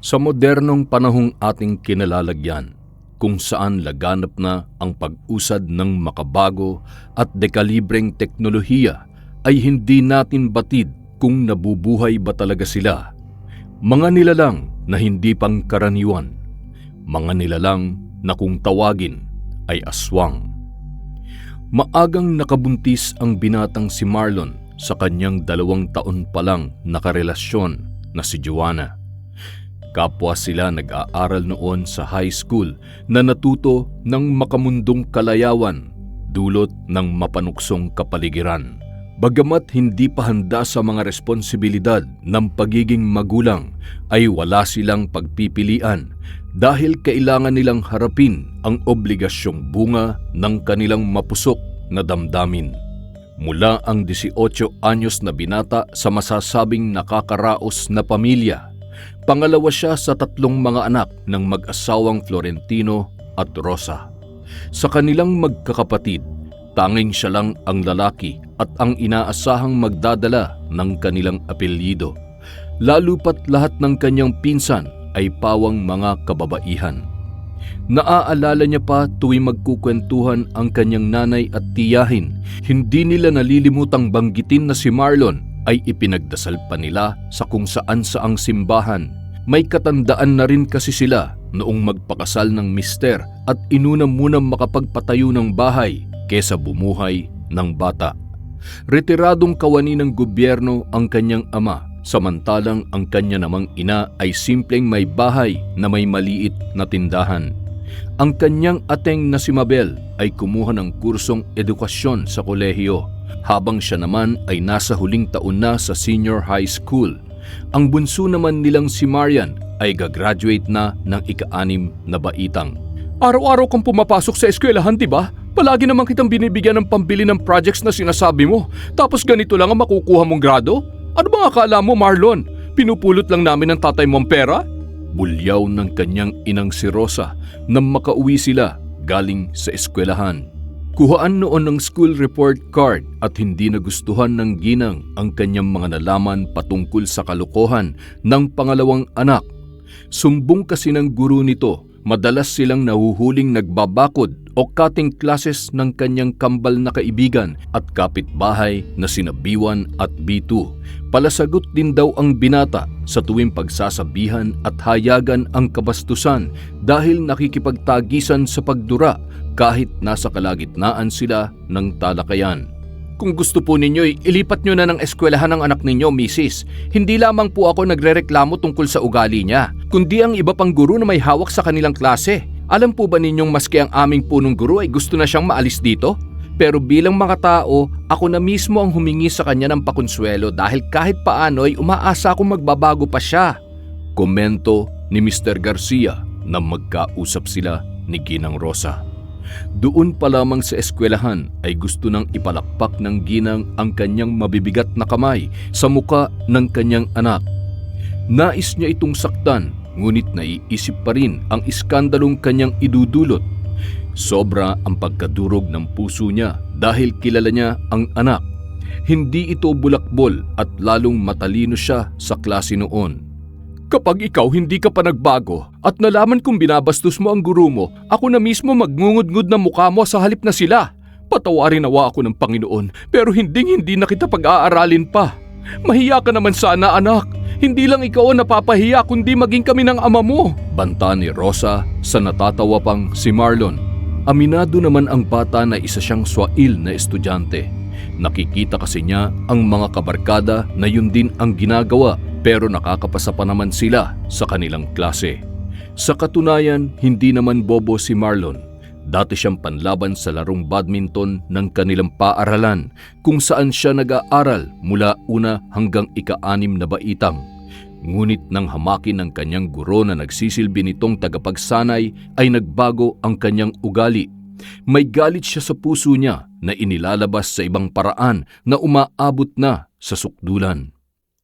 Sa modernong panahong ating kinalalagyan, kung saan laganap na ang pag-usad ng makabago at dekalibreng teknolohiya, ay hindi natin batid kung nabubuhay ba talaga sila. Mga nilalang na hindi pangkaraniwan, mga nilalang na kung tawagin ay aswang. Maagang nakabuntis ang binatang si Marlon sa kanyang 2 taon pa lang nakarelasyon na si Joanna. Kapwa sila nag-aaral noon sa high school na natuto ng makamundong kalayawan dulot ng mapanuksong kapaligiran. Bagamat hindi pa handa sa mga responsibilidad ng pagiging magulang, ay wala silang pagpipilian dahil kailangan nilang harapin ang obligasyong bunga ng kanilang mapusok na damdamin. Mula ang 18 anyos na binata sa masasabing nakakaraos na pamilya, pangalawa siya sa 3 mga anak ng mag-asawang Florentino at Rosa. Sa kanilang magkakapatid, tanging siya lang ang lalaki at ang inaasahang magdadala ng kanilang apelyido. Lalo pat lahat ng kanyang pinsan ay pawang mga kababaihan. Naaalala niya pa tuwing magkukwentuhan ang kanyang nanay at tiyahin, hindi nila nalilimutang banggitin na si Marlon ay ipinagdasal pa nila sa kung saan-saang simbahan. May katandaan na rin kasi sila noong magpakasal ng mister at inuna munang makapagpatayo ng bahay kesa bumuhay ng bata. Retiradong kawani ng gobyerno ang kanyang ama, samantalang ang kanya namang ina ay simpleng may bahay na may maliit na tindahan. Ang kanyang ateng na si Mabel ay kumuha ng kursong edukasyon sa kolehiyo, habang siya naman ay nasa huling taon na sa senior high school. Ang bunso naman nilang si Marian ay gagraduate na ng ika-6 na baitang. Araw-araw kang pumapasok sa eskwelahan, di ba? Palagi naman kitang binibigyan ng pambili ng projects na sinasabi mo. Tapos ganito lang ang makukuha mong grado? Ano bang akala mo, Marlon? Pinupulot lang namin ng tatay mong pera? Bulyaw ng kanyang inang si Rosa nang makauwi sila galing sa eskwelahan. Kuhaan noon ng school report card at hindi nagustuhan ng ginang ang kanyang mga nalaman patungkol sa kalokohan ng pangalawang anak. Sumbong kasi ng guro nito, madalas silang nahuhuling nagbabakod o cutting classes ng kanyang kambal na kaibigan at kapitbahay na sina B1 at B2. Palasagot din daw ang binata sa tuwing pagsasabihan at hayagan ang kabastusan dahil nakikipagtagisan sa pagdura kahit nasa kalagitnaan sila ng talakayan. Kung gusto po ninyo, ilipat nyo na ng eskwelahan ng anak ninyo, Mrs. Hindi lamang po ako nagrereklamo tungkol sa ugali niya, kundi ang iba pang guro na may hawak sa kanilang klase. Alam po ba ninyong maski ang aming punong guro ay gusto na siyang maalis dito? Pero bilang mga tao, ako na mismo ang humingi sa kanya ng pakonsuelo dahil kahit paano ay umaasa akong magbabago pa siya. Komento ni Mr. Garcia na magkausap sila ni Ginang Rosa. Doon pa lamang sa eskwelahan ay gusto nang ipalakpak ng ginang ang kanyang mabibigat na kamay sa muka ng kanyang anak. Nais niya itong saktan, ngunit naiisip pa rin ang iskandalong kanyang idudulot. Sobra ang pagkadurog ng puso niya dahil kilala niya ang anak. Hindi ito bulakbol at lalong matalino siya sa klase noon. Kapag ikaw hindi ka pa nagbago at nalaman kong binabastos mo ang guro mo, ako na mismo magngungud-ngud ng mukha mo sa halip na sila. Patawarin nawa ako ng Panginoon, pero hindi na kita pag-aaralin pa. Mahiya ka naman sana, anak. Hindi lang ikaw ang napapahiya kundi maging kami ng ama mo. Banta ni Rosa sa natatawa pang si Marlon. Aminado naman ang bata na isa siyang swail na estudyante. Nakikita kasi niya ang mga kabarkada na yun din ang ginagawa, pero nakakapasa pa naman sila sa kanilang klase. Sa katunayan, hindi naman bobo si Marlon. Dati siyang panlaban sa larong badminton ng kanilang paaralan kung saan siya nag-aaral mula 1 hanggang ika-6 na baitang. Ngunit nang hamakin ng kanyang guro na nagsisilbi nitong tagapagsanay ay nagbago ang kanyang ugali. May galit siya sa puso niya na inilalabas sa ibang paraan na umaabot na sa sukdulan.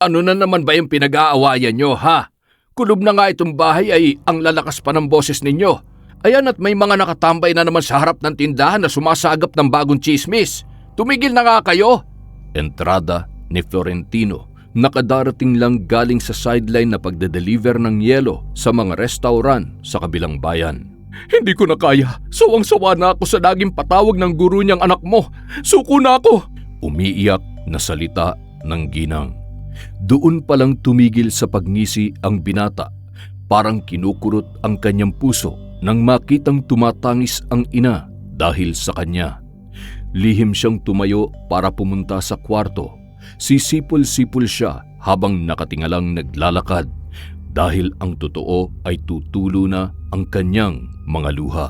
Ano na naman ba yung pinag-aawayan nyo, ha? Kulob na nga itong bahay ay ang lalakas pa ng boses ninyo. Ayan at may mga nakatambay na naman sa harap ng tindahan na sumasagap ng bagong chismis. Tumigil na nga kayo! Entrada ni Florentino nakadarating lang galing sa sideline na pagde-deliver ng yelo sa mga restaurant sa kabilang bayan. "Hindi ko na kaya. Sawang-sawa na ako sa laging patawag ng guro niyang anak mo. Suko na ako!" Umiiyak na salita ng ginang. Doon palang tumigil sa pagngisi ang binata. Parang kinukurot ang kanyang puso nang makitang tumatangis ang ina dahil sa kanya. Lihim siyang tumayo para pumunta sa kwarto. Sisipol-sipol siya habang nakatingalang naglalakad dahil ang totoo ay tutulo na ang kanyang mga luha.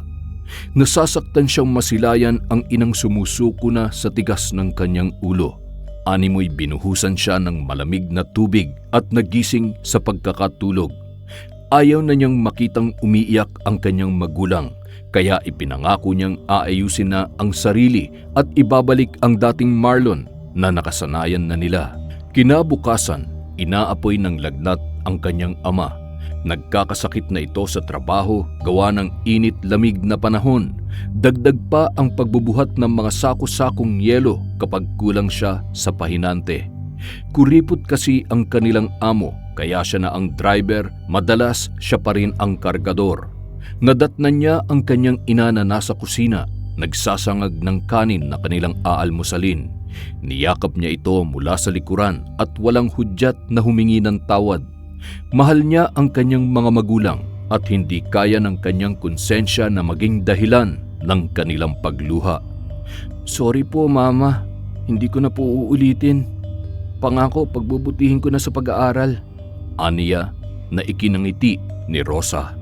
Nasasaktan siyang masilayan ang inang sumusuko na sa tigas ng kanyang ulo. Animoy binuhusan siya ng malamig na tubig at nagising sa pagkakatulog. Ayaw na niyang makitang umiiyak ang kanyang magulang, kaya ipinangako niyang aayusin na ang sarili at ibabalik ang dating Marlon na nakasanayan na nila. Kinabukasan, inaapoy ng lagnat ang kanyang ama. Nagkakasakit na ito sa trabaho gawa ng init-lamig na panahon. Dagdag pa ang pagbubuhat ng mga sako-sakong yelo kapag kulang siya sa pahinante. Kuripot kasi ang kanilang amo, kaya siya na ang driver, madalas siya pa rin ang kargador. Nadatnan niya ang kanyang ina na nasa kusina, nagsasangag ng kanin na kanilang aalmusalin. Niyakap niya ito mula sa likuran at walang hudyat na humingi ng tawad. Mahal niya ang kanyang mga magulang at hindi kaya ng kanyang konsensya na maging dahilan ng kanilang pagluha. "Sorry po, Mama. Hindi ko na po uulitin. Pangako, pagbubutihin ko na sa pag-aaral." Aniya na ikinangiti ni Rosa.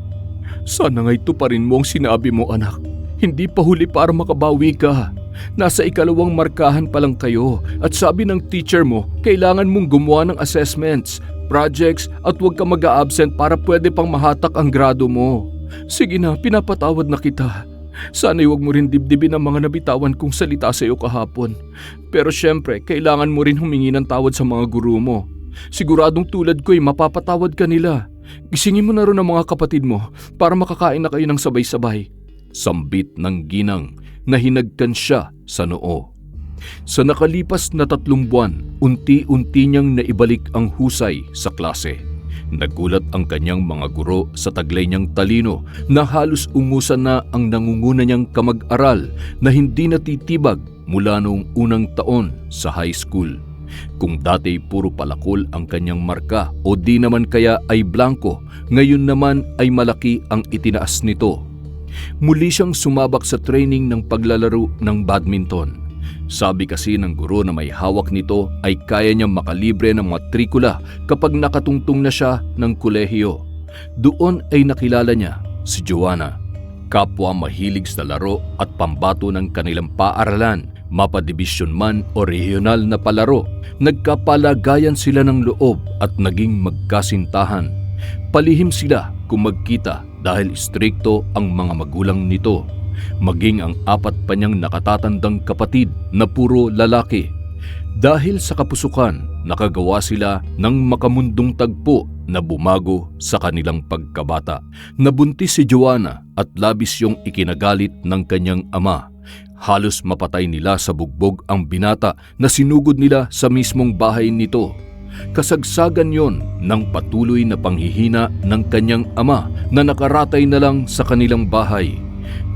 "Sana nga'y tuparin mo ang sinabi mo, anak. Hindi pa huli para makabawi ka. Nasa ikalawang markahan pa lang kayo at sabi ng teacher mo, kailangan mong gumawa ng assessments, projects at huwag ka mag-a-absent para pwede pang mahatak ang grado mo. Sige na, pinapatawad na kita. Sana'y huwag mo rin dibdibin ang mga nabitawan kong salita sa iyo kahapon. Pero syempre, kailangan mo rin humingi ng tawad sa mga guro mo. Siguradong tulad ko'y mapapatawad ka nila. Gisingin mo na rin ang mga kapatid mo para makakain na kayo ng sabay-sabay." Sambit ng ginang na hinagkan siya sa noo. Sa nakalipas na 3 buwan, unti-unti niyang naibalik ang husay sa klase. Nagulat ang kanyang mga guro sa taglay niyang talino na halos ungusan na ang nangunguna niyang kamag-aral na hindi natitibag mula noong unang taon sa high school. Kung dati puro palakol ang kanyang marka o di naman kaya ay blanko, ngayon naman ay malaki ang itinaas nito. Muli siyang sumabak sa training ng paglalaro ng badminton. Sabi kasi ng guro na may hawak nito ay kaya niyang makalibre ng matrikula kapag nakatungtong na siya ng kolehiyo. Doon ay nakilala niya si Joanna. Kapwa mahilig sa laro at pambato ng kanilang paaralan, mapadibisyon man o regional na palaro. Nagkapalagayan sila ng loob at naging magkasintahan. Palihim sila kung magkita dahil istrikto ang mga magulang nito. Maging ang 4 pa niyang nakatatandang kapatid na puro lalaki. Dahil sa kapusukan, nakagawa sila ng makamundong tagpo na bumago sa kanilang pagkabata. Nabuntis si Joanna at labis yung ikinagalit ng kanyang ama. Halos mapatay nila sa bugbog ang binata na sinugod nila sa mismong bahay nito. Kasagsagan yon ng patuloy na panghihina ng kanyang ama na nakaratay na lang sa kanilang bahay.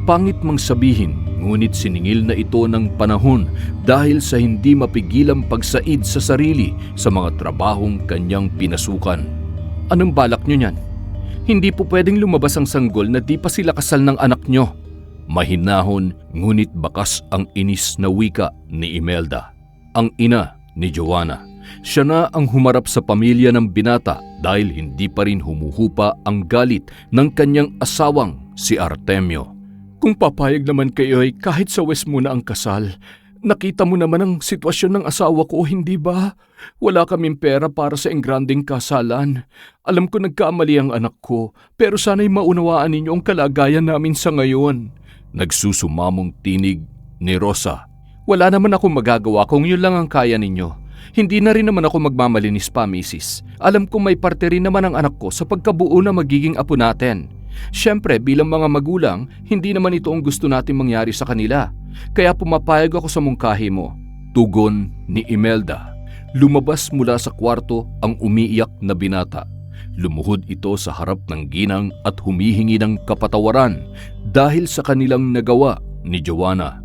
Pangit mang sabihin, ngunit siningil na ito ng panahon dahil sa hindi mapigilang pagsaid sa sarili sa mga trabahong kanyang pinasukan. "Anong balak nyo niyan? Hindi po pwedeng lumabas ang sanggol na di pa sila kasal ng anak nyo." Mahinahon ngunit bakas ang inis na wika ni Imelda, ang ina ni Joanna. Siya na ang humarap sa pamilya ng binata dahil hindi pa rin humuhupa ang galit ng kanyang asawang si Artemio. "Kung papayag naman kayo ay kahit sa West muna ang kasal. Nakita mo naman ang sitwasyon ng asawa ko, hindi ba? Wala kaming pera para sa engranding kasalan. Alam ko nagkamali ang anak ko, pero sana'y maunawaan ninyo ang kalagayan namin sa ngayon." Nagsusumamong tinig ni Rosa. "Wala naman akong magagawa kung yun lang ang kaya ninyo. Hindi na rin naman ako magmamalinis pa, misis. Alam kong may parte rin naman ang anak ko sa pagkabuo na magiging apo natin. Siyempre, bilang mga magulang, hindi naman ito ang gusto natin mangyari sa kanila. Kaya pumapayag ako sa mungkahi mo." Tugon ni Imelda. Lumabas mula sa kwarto ang umiiyak na binata. Lumuhod ito sa harap ng ginang at humihingi ng kapatawaran dahil sa kanilang nagawa ni Joanna.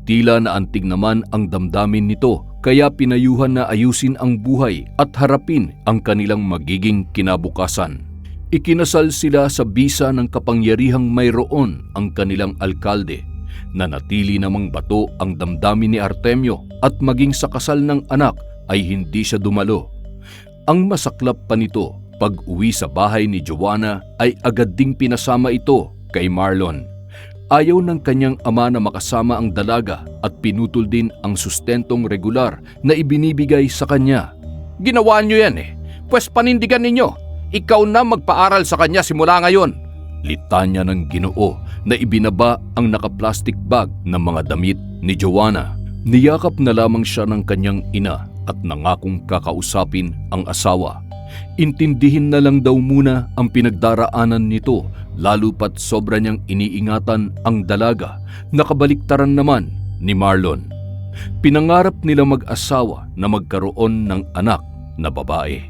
Tila naantig naman ang damdamin nito kaya pinayuhan na ayusin ang buhay at harapin ang kanilang magiging kinabukasan. Ikinasal sila sa bisa ng kapangyarihang mayroon ang kanilang alkalde. Nanatili namang bato ang damdamin ni Artemio at maging sa kasal ng anak ay hindi siya dumalo. Ang masaklap pa nito, pag-uwi sa bahay ni Joanna ay agad ding pinasama ito kay Marlon. Ayaw ng kanyang ama na makasama ang dalaga at pinutol din ang sustentong regular na ibinibigay sa kanya. Ginawa niyo yan Pwes panindigan ninyo. Ikaw na magpaaral sa kanya simula ngayon. Litanya ng Ginoo na ibinaba ang naka-plastic bag ng mga damit ni Joanna. Niyakap na lamang siya ng kanyang ina at nangakong kakausapin ang asawa. Intindihin na lang daw muna ang pinagdaraanan nito, lalo pat sobra niyang iniingatan ang dalaga na kabaliktaran naman ni Marlon. Pinangarap nila mag-asawa na magkaroon ng anak na babae.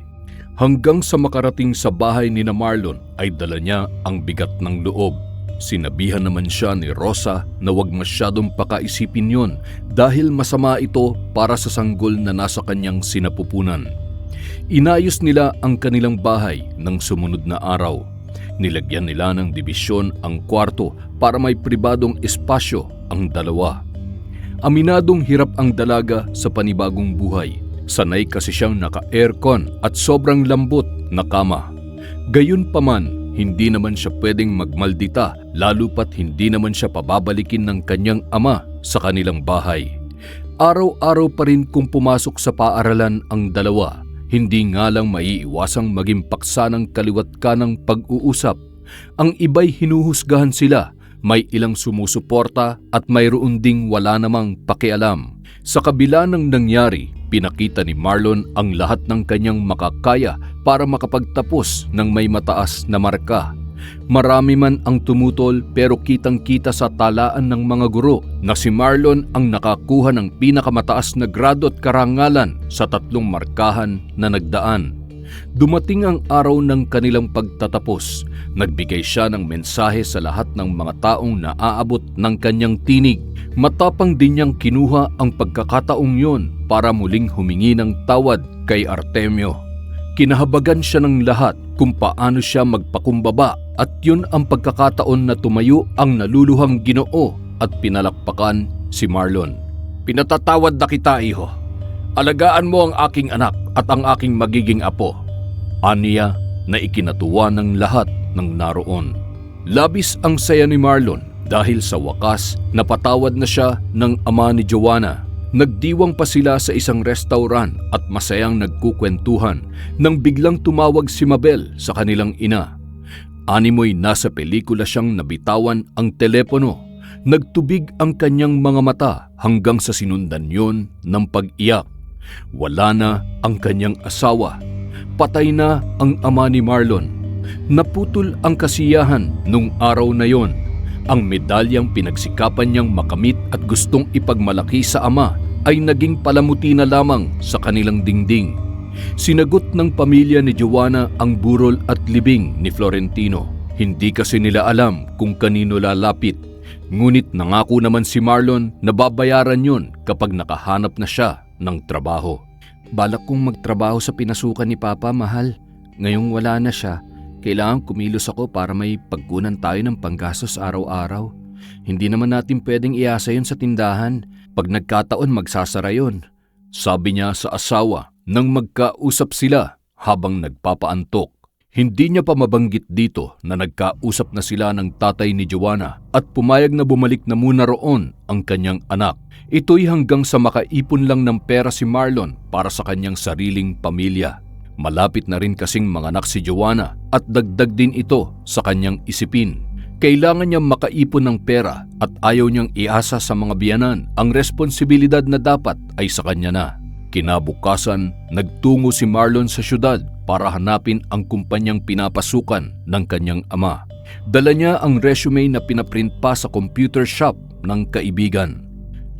Hanggang sa makarating sa bahay ni na Marlon ay dala niya ang bigat ng loob. Sinabihan naman siya ni Rosa na huwag masyadong pakaisipin yon dahil masama ito para sa sanggol na nasa kanyang sinapupunan. Inayos nila ang kanilang bahay ng sumunod na araw. Nilagyan nila ng dibisyon ang kwarto para may pribadong espasyo ang dalawa. Aminadong hirap ang dalaga sa panibagong buhay. Sanay kasi siyang naka-aircon at sobrang lambot na kama. Gayunpaman, hindi naman siya pwedeng magmaldita lalo pat hindi naman siya pababalikin ng kanyang ama sa kanilang bahay. Araw-araw pa rin kung pumasok sa paaralan ang dalawa. Hindi nga lang maiiwasang maging paksa ng kaliwat kanang pag-uusap. Ang iba'y hinuhusgahan sila, may ilang sumusuporta at mayroon ding wala namang pakialam. Sa kabila ng nangyari, pinakita ni Marlon ang lahat ng kanyang makakaya para makapagtapos ng may mataas na marka. Marami man ang tumutol pero kitang-kita sa talaan ng mga guro na si Marlon ang nakakuha ng pinakamataas na grado at karangalan sa 3 markahan na nagdaan. Dumating ang araw ng kanilang pagtatapos. Nagbigay siya ng mensahe sa lahat ng mga taong naaabot ng kanyang tinig. Matapang din niyang kinuha ang pagkakataong yon para muling humingi ng tawad kay Artemio. Kinahabagan siya ng lahat kung paano siya magpakumbaba at yun ang pagkakataon na tumayo ang naluluhang Ginoo at pinalakpakan si Marlon. Pinatatawad na kita, iho. Alagaan mo ang aking anak at ang aking magiging apo. Aniya na ikinatuwa ng lahat ng naroon. Labis ang saya ni Marlon dahil sa wakas napatawad na siya ng ama ni Joanna. Nagdiwang pa sila sa isang restaurant at masayang nagkukwentuhan nang biglang tumawag si Mabel sa kanilang ina. Animoy nasa pelikula siyang nabitawan ang telepono. Nagtubig ang kanyang mga mata hanggang sa sinundan yon ng pag-iyak. Wala na ang kanyang asawa. Patay na ang ama ni Marlon. Naputol ang kasiyahan nung araw na yon. Ang medalyang pinagsikapan niyang makamit at gustong ipagmalaki sa ama ay naging palamuti na lamang sa kanilang dingding. Sinagot ng pamilya ni Joanna ang burol at libing ni Florentino. Hindi kasi nila alam kung kanino lalapit. Ngunit nangako naman si Marlon na babayaran yon kapag nakahanap na siya ng trabaho. Balak kong magtrabaho sa pinasukan ni Papa, mahal. Ngayong wala na siya, kailangan kumilos ako para may pagkunan tayo ng panggastos araw-araw. Hindi naman natin pwedeng iasa yun sa tindahan. Pag nagkataon magsasara yun. Sabi niya sa asawa nang magkausap sila habang nagpapaantok. Hindi niya pa mabanggit dito na nagkausap na sila ng tatay ni Joanna at pumayag na bumalik na muna roon ang kanyang anak. Ito'y hanggang sa makaipon lang ng pera si Marlon para sa kanyang sariling pamilya. Malapit na rin kasing manganak si Joanna at dagdag din ito sa kanyang isipin. Kailangan niyang makaipon ng pera at ayaw niyang iasa sa mga biyanan. Ang responsibilidad na dapat ay sa kanya na. Kinabukasan, nagtungo si Marlon sa syudad para hanapin ang kumpanyang pinapasukan ng kanyang ama. Dala niya ang resume na pinaprint pa sa computer shop ng kaibigan.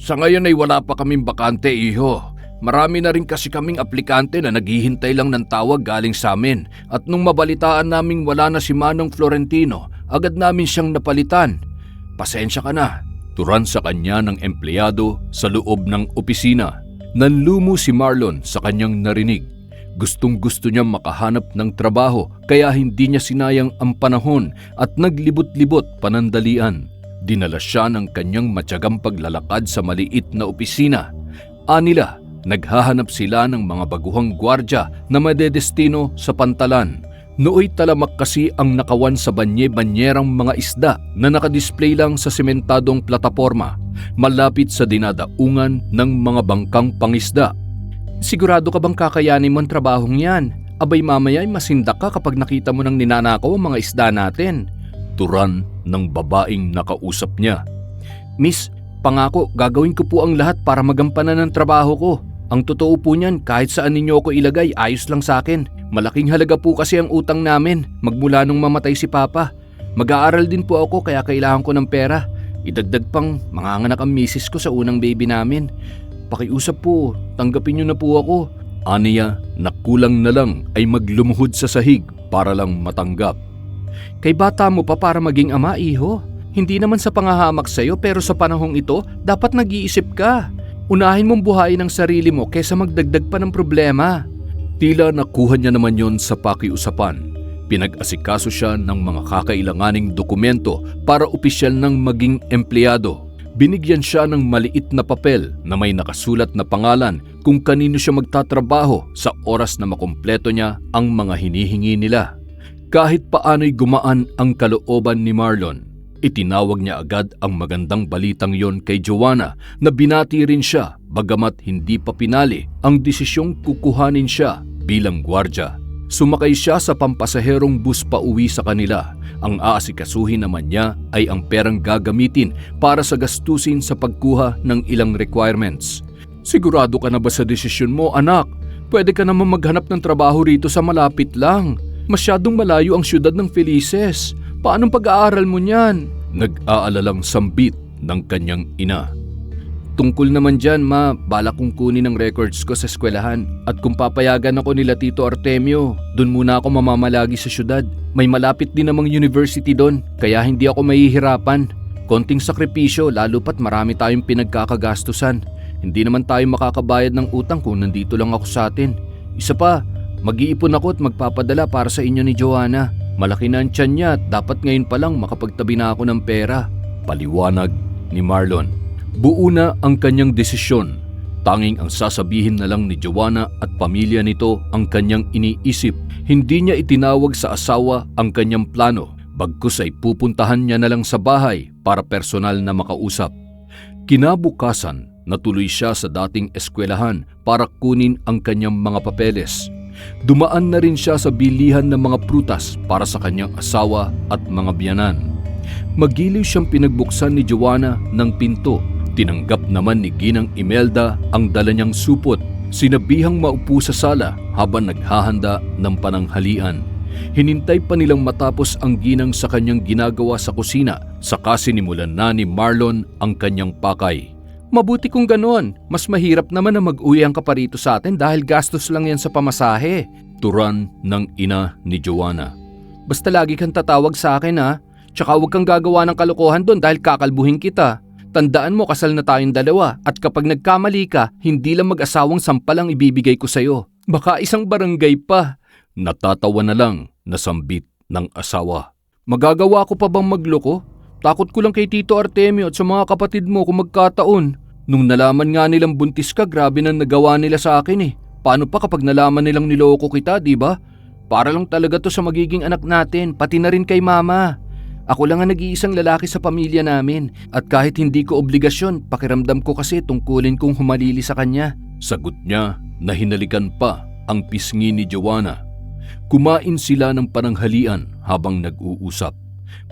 Sa ngayon ay wala pa kaming bakante, iho. Marami na rin kasi kaming aplikante na naghihintay lang ng tawag galing sa amin at nung mabalitaan naming wala na si Manong Florentino, agad namin siyang napalitan. Pasensya ka na. Turan sa kanya ng empleyado sa loob ng opisina. Nanlumo si Marlon sa kanyang narinig. Gustong-gusto niya makahanap ng trabaho kaya hindi niya sinayang ang panahon at naglibot-libot panandalian. Dinala siya ng kanyang matyagang paglalakad sa maliit na opisina. Anila, naghahanap sila ng mga baguhang gwardya na madedestino sa pantalan. Nooy talamak kasi ang nakawan sa banye-banyerang mga isda na nakadisplay lang sa sementadong plataporma, malapit sa dinadaungan ng mga bangkang pangisda. Sigurado ka bang kakayanin mo ang trabahong yan? Abay mamaya'y masindak ka kapag nakita mo nang ninanakaw ang mga isda natin. Turan ng babaeng nakausap niya. Miss, pangako gagawin ko po ang lahat para magampanan ang trabaho ko. Ang totoo po niyan, kahit saan ninyo ako ilagay, ayos lang sa akin. Malaking halaga po kasi ang utang namin magmula nung mamatay si Papa. Mag-aaral din po ako kaya kailangan ko ng pera. Idagdag pang manganganak ang misis ko sa unang baby namin. Pakiusap po, tanggapin niyo na po ako. Aniya na kulang na lang ay maglumuhod sa sahig para lang matanggap. Kay bata mo pa para maging ama, iho. Hindi naman sa pangahamak sa'yo pero sa panahong ito, dapat nag-iisip ka. Unahin mong buhayin ang sarili mo kaysa magdagdag pa ng problema. Tila nakuha niya naman yon sa pakiusapan. Pinag-asikaso siya ng mga kakailanganing dokumento para opisyal ng maging empleyado. Binigyan siya ng maliit na papel na may nakasulat na pangalan kung kanino siya magtatrabaho sa oras na makumpleto niya ang mga hinihingi nila. Kahit paano'y gumaan ang kalooban ni Marlon, itinawag niya agad ang magandang balitang yon kay Joanna na binati rin siya bagamat hindi pa pinali ang desisyong kukuhanin siya bilang gwardya. Sumakay siya sa pampasaherong bus pauwi sa kanila. Ang aasikasuhin naman niya ay ang perang gagamitin para sa gastusin sa pagkuha ng ilang requirements. Sigurado ka na ba sa desisyon mo, anak? Pwede ka naman maghanap ng trabaho rito sa malapit lang. Masyadong malayo ang siyudad ng Felices. Paanong pag-aaral mo niyan? Nag-aalalang sambit ng kanyang ina. Tungkol naman dyan, ma, balak kong kunin ang records ko sa eskwelahan. At kung papayagan ako nila Tito Artemio, dun muna ako mamamalagi sa siyudad. May malapit din namang university doon, kaya hindi ako mahihirapan. Konting sakripisyo, lalo pat marami tayong pinagkakagastusan. Hindi naman tayo makakabayad ng utang kung nandito lang ako sa atin. Isa pa, mag-iipon ako at magpapadala para sa inyo ni Joanna. Malaki na ang tiyan niya at dapat ngayon pa lang makapagtabi na ako ng pera. Paliwanag ni Marlon. Buo na ang kanyang desisyon. Tanging ang sasabihin na lang ni Joanna at pamilya nito ang kanyang iniisip. Hindi niya itinawag sa asawa ang kanyang plano. Bagkus ay pupuntahan niya na lang sa bahay para personal na makausap. Kinabukasan, natuloy siya sa dating eskwelahan para kunin ang kanyang mga papeles. Dumaan na rin siya sa bilihan ng mga prutas para sa kanyang asawa at mga biyanan. Magiliw siyang pinagbuksan ni Joanna ng pinto. Tinanggap naman ni Ginang Imelda ang dala niyang supot. Sinabihang maupo sa sala habang naghahanda ng pananghalian. Hinintay pa nilang matapos ang ginang sa kanyang ginagawa sa kusina, saka sinimulan na ni Marlon ang kanyang pakay. Mabuti kung ganoon. Mas mahirap naman na mag-uwi ang kaparito sa atin dahil gastos lang yan sa pamasahe. Turan ng ina ni Joanna. Basta lagi kang tatawag sa akin, ha? Tsaka huwag kang gagawa ng kalokohan doon dahil kakalbuhin kita. Tandaan mo, kasal na tayong dalawa at kapag nagkamali ka, hindi lang mag-asawang sampal ang ibibigay ko sa'yo. Baka isang barangay pa. Natatawa na lang na sambit ng asawa. Magagawa ko pa bang magloko? Takot ko lang kay Tito Artemio at sa mga kapatid mo kung magkataon. Nung nalaman nga nilang buntis ka, grabe nang nagawa nila sa akin eh. Paano pa kapag nalaman nilang niloko kita, di ba? Para lang talaga to sa magiging anak natin, pati na rin kay mama. Ako lang ang nag-iisang lalaki sa pamilya namin at kahit hindi ko obligasyon, pakiramdam ko kasi tungkulin kong humalili sa kanya. Sagot niya na hinalikan pa ang pisngi ni Joanna. Kumain sila ng pananghalian habang nag-uusap.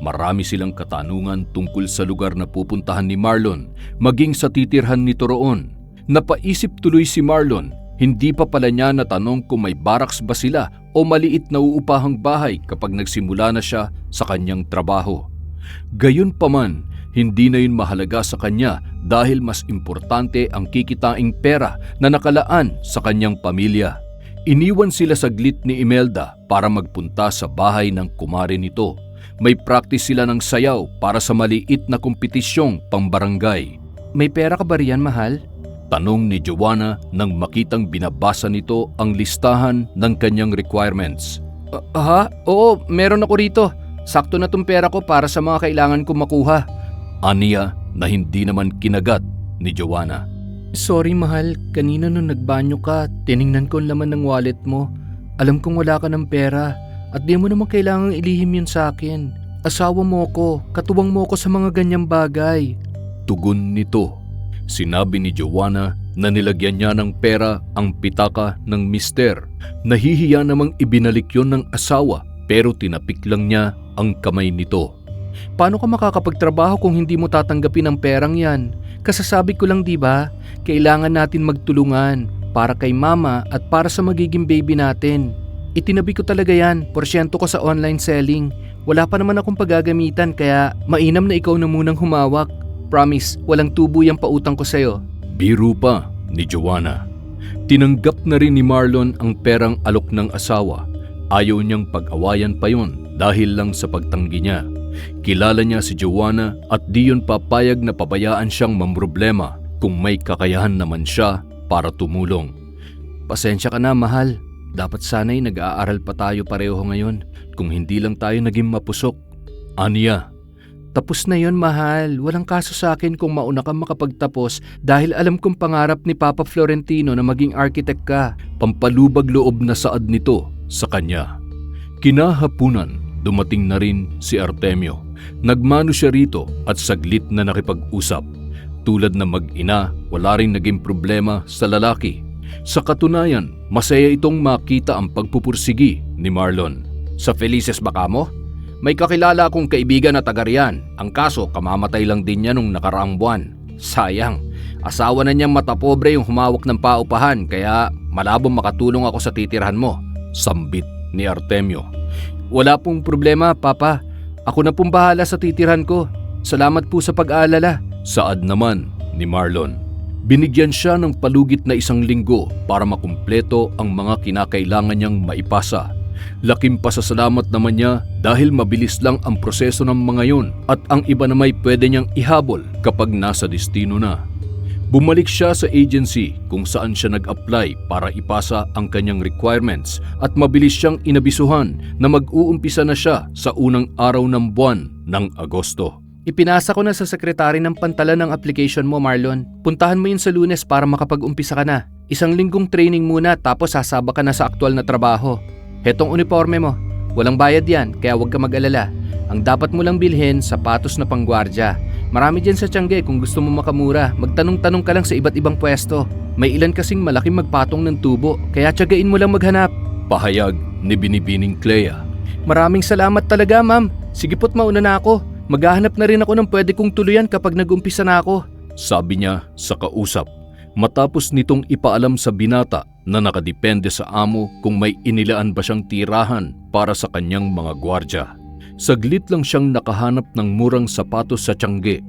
Marami silang katanungan tungkol sa lugar na pupuntahan ni Marlon, maging sa titirhan nito roon. Napaisip tuloy si Marlon, hindi pa pala niya natanong kung may barracks ba sila o maliit na uupahang bahay kapag nagsimula na siya sa kanyang trabaho. Gayunpaman, hindi na yun mahalaga sa kanya dahil mas importante ang kikitaing pera na nakalaan sa kanyang pamilya. Iniwan sila saglit ni Imelda para magpunta sa bahay ng kumare nito. May practice sila ng sayaw para sa maliit na kompetisyong pambarangay. May pera ka ba riyan, mahal? Tanong ni Joanna nang makitang binabasa nito ang listahan ng kanyang requirements. Oo, meron ako rito. Sakto na tong pera ko para sa mga kailangan kong makuha. Aniya na hindi naman kinagat ni Joanna. Sorry mahal, kanina nung nagbanyo ka, tiningnan ko ang laman ng wallet mo. Alam kong wala ka ng pera at di mo naman kailangang ilihim yun sa akin. Asawa mo ko, katuwang mo ko sa mga ganyang bagay. Tugon nito. Sinabi ni Joanna na nilagyan niya ng pera ang pitaka ng mister. Nahihiya namang ibinalik yon ng asawa pero tinapik lang niya ang kamay nito. Paano ka makakapagtrabaho kung hindi mo tatanggapin ang perang yan? Kasasabi ko lang, di ba? Kailangan natin magtulungan para kay mama at para sa magiging baby natin. Itinabi ko talaga yan, porsyento ko sa online selling. Wala pa naman akong paggagamitan kaya mainam na ikaw na munang humawak. Promise, walang tubo yung pautang ko sa'yo. Biro pa ni Joanna. Tinanggap na rin ni Marlon ang perang alok ng asawa. Ayaw niyang pag-awayan pa yon dahil lang sa pagtanggi niya. Kilala niya si Joanna at di yun papayag na pabayaan siyang mamroblema kung may kakayahan naman siya para tumulong. Pasensya ka na, mahal. Dapat sana'y nag-aaral pa tayo pareho ngayon kung hindi lang tayo naging mapusok. Aniya. Tapos na yon, mahal. Walang kaso sa akin kung mauna kang makapagtapos dahil alam kong pangarap ni Papa Florentino na maging architect ka. Pampalubag loob na saad nito sa kanya. Kinahapunan, dumating na rin si Artemio. Nagmano siya rito at saglit na nakipag-usap. Tulad na mag-ina, wala rin naging problema sa lalaki. Sa katunayan, masaya itong makita ang pagpupursigi ni Marlon. Sa Felices ba kamo? May kakilala akong kaibigan na taga riyan. Ang kaso, kamamatay lang din niya nung nakaraang buwan. Sayang, asawa na niyang matapobre yung humawak ng paupahan kaya malabong makatulong ako sa titirhan mo. Sambit ni Artemio. Wala pong problema, Papa. Ako na pong bahala sa titirhan ko. Salamat po sa pag-aalala. Saad naman ni Marlon. Binigyan siya ng palugit na 1 linggo para makumpleto ang mga kinakailangan niyang maipasa. Laking pasasalamat naman niya dahil mabilis lang ang proseso ng mga yon at ang iba na may pwede niyang ihabol kapag nasa destino na. Bumalik siya sa agency kung saan siya nag-apply para ipasa ang kanyang requirements at mabilis siyang inabisuhan na mag-uumpisa na siya sa unang araw ng buwan ng Agosto. Ipinasa ko na sa sekretary ng pantalan ng application mo, Marlon. Puntahan mo yun sa Lunes para makapag-umpisa ka na. 1 linggong training muna tapos sasaba ka na sa aktual na trabaho. Hetong uniforme mo. Walang bayad yan kaya huwag ka mag-alala. Ang dapat mo lang bilhin, sapatos na panggwardya. Marami dyan sa Tiangge kung gusto mo makamura. Magtanong-tanong ka lang sa iba't ibang pwesto. May ilan kasing malaking magpatong ng tubo kaya tiyagain mo lang maghanap. Pahayag ni Binibining Clea. Maraming salamat talaga, ma'am. Sige po't mauna na ako. Maghahanap na rin ako ng pwede kong tuluyan kapag nag-umpisa na ako. Sabi niya sa kausap. Matapos nitong ipaalam sa binata na nakadepende sa amo kung may inilaan ba siyang tirahan para sa kanyang mga gwardya. Saglit lang siyang nakahanap ng murang sapatos sa Tiangge.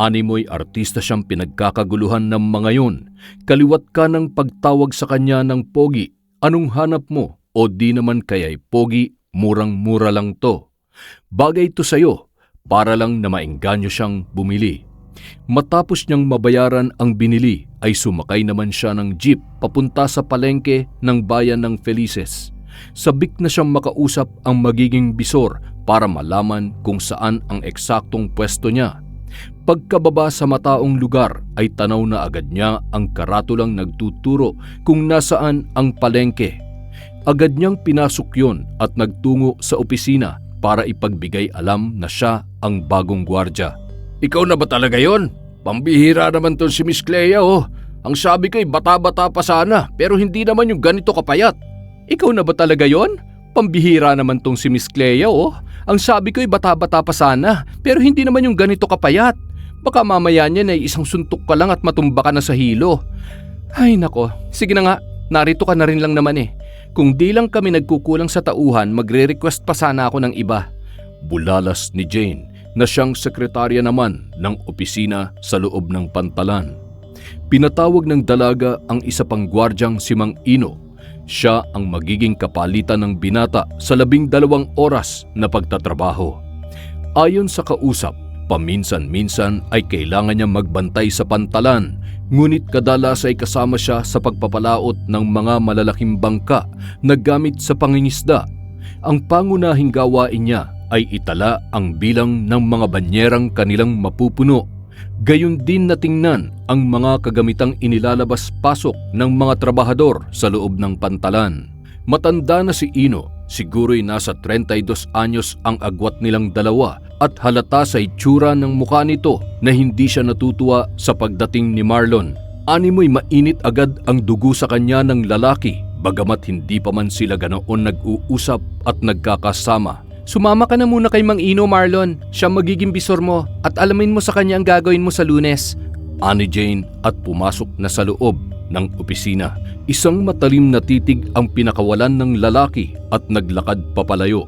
Animoy artista siyang pinagkakaguluhan ng mga yon. Kaliwat ka ng pagtawag sa kanya ng pogi. Anong hanap mo? O di naman kaya'y pogi, murang-mura lang to. Bagay to sa'yo para lang na maengganyo siyang bumili. Matapos niyang mabayaran ang binili ay sumakay naman siya ng jeep papunta sa palengke ng bayan ng Felices. Sabik na siyang makausap ang magiging bisor para malaman kung saan ang eksaktong pwesto niya. Pagkababa sa mataong lugar ay tanaw na agad niya ang karatulang nagtuturo kung nasaan ang palengke. Agad niyang pinasok yon at nagtungo sa opisina para ipagbigay alam na siya ang bagong gwardya. Ikaw na ba talaga yon? Pambihira naman ton si Miss Clea oh. Ang sabi ko'y bata-bata pa sana pero hindi naman yung ganito kapayat. Ikaw na ba talaga yon? Pambihira naman tong si Miss Clea oh. Ang sabi ko'y bata-bata pa sana pero hindi naman yung ganito kapayat. Baka mamaya niyan ay isang suntok ka lang at matumba ka na sa hilo. Ay nako, sige na nga, narito ka na rin lang naman eh. Kung di lang kami nagkukulang sa tauhan, magre-request pa sana ako ng iba. Bulalas ni Jane na siyang sekretarya naman ng opisina sa loob ng pantalan. Pinatawag ng dalaga ang isa pang gwardyang si Mang Ino. Siya ang magiging kapalitan ng binata sa 12 oras na pagtatrabaho. Ayon sa kausap, paminsan-minsan ay kailangan niya magbantay sa pantalan, ngunit kadalas ay kasama siya sa pagpapalaot ng mga malalaking bangka na gamit sa pangingisda. Ang pangunahing gawain niya ay itala ang bilang ng mga banyerang kanilang mapupuno. Gayon din na tingnan ang mga kagamitang inilalabas-pasok ng mga trabahador sa loob ng pantalan. Matanda na si Ino, siguro'y nasa 32 anyos ang agwat nilang dalawa at halata sa itsura ng mukha nito na hindi siya natutuwa sa pagdating ni Marlon. Animoy mainit agad ang dugo sa kanya ng lalaki, bagamat hindi pa man sila ganoon nag-uusap at nagkakasama. Sumama ka na muna kay Mang Ino, Marlon. Siya magiging bisor mo at alamin mo sa kanya ang gagawin mo sa Lunes. Ani Jane at pumasok na sa loob ng opisina. Isang matalim na titig ang pinakawalan ng lalaki at naglakad papalayo.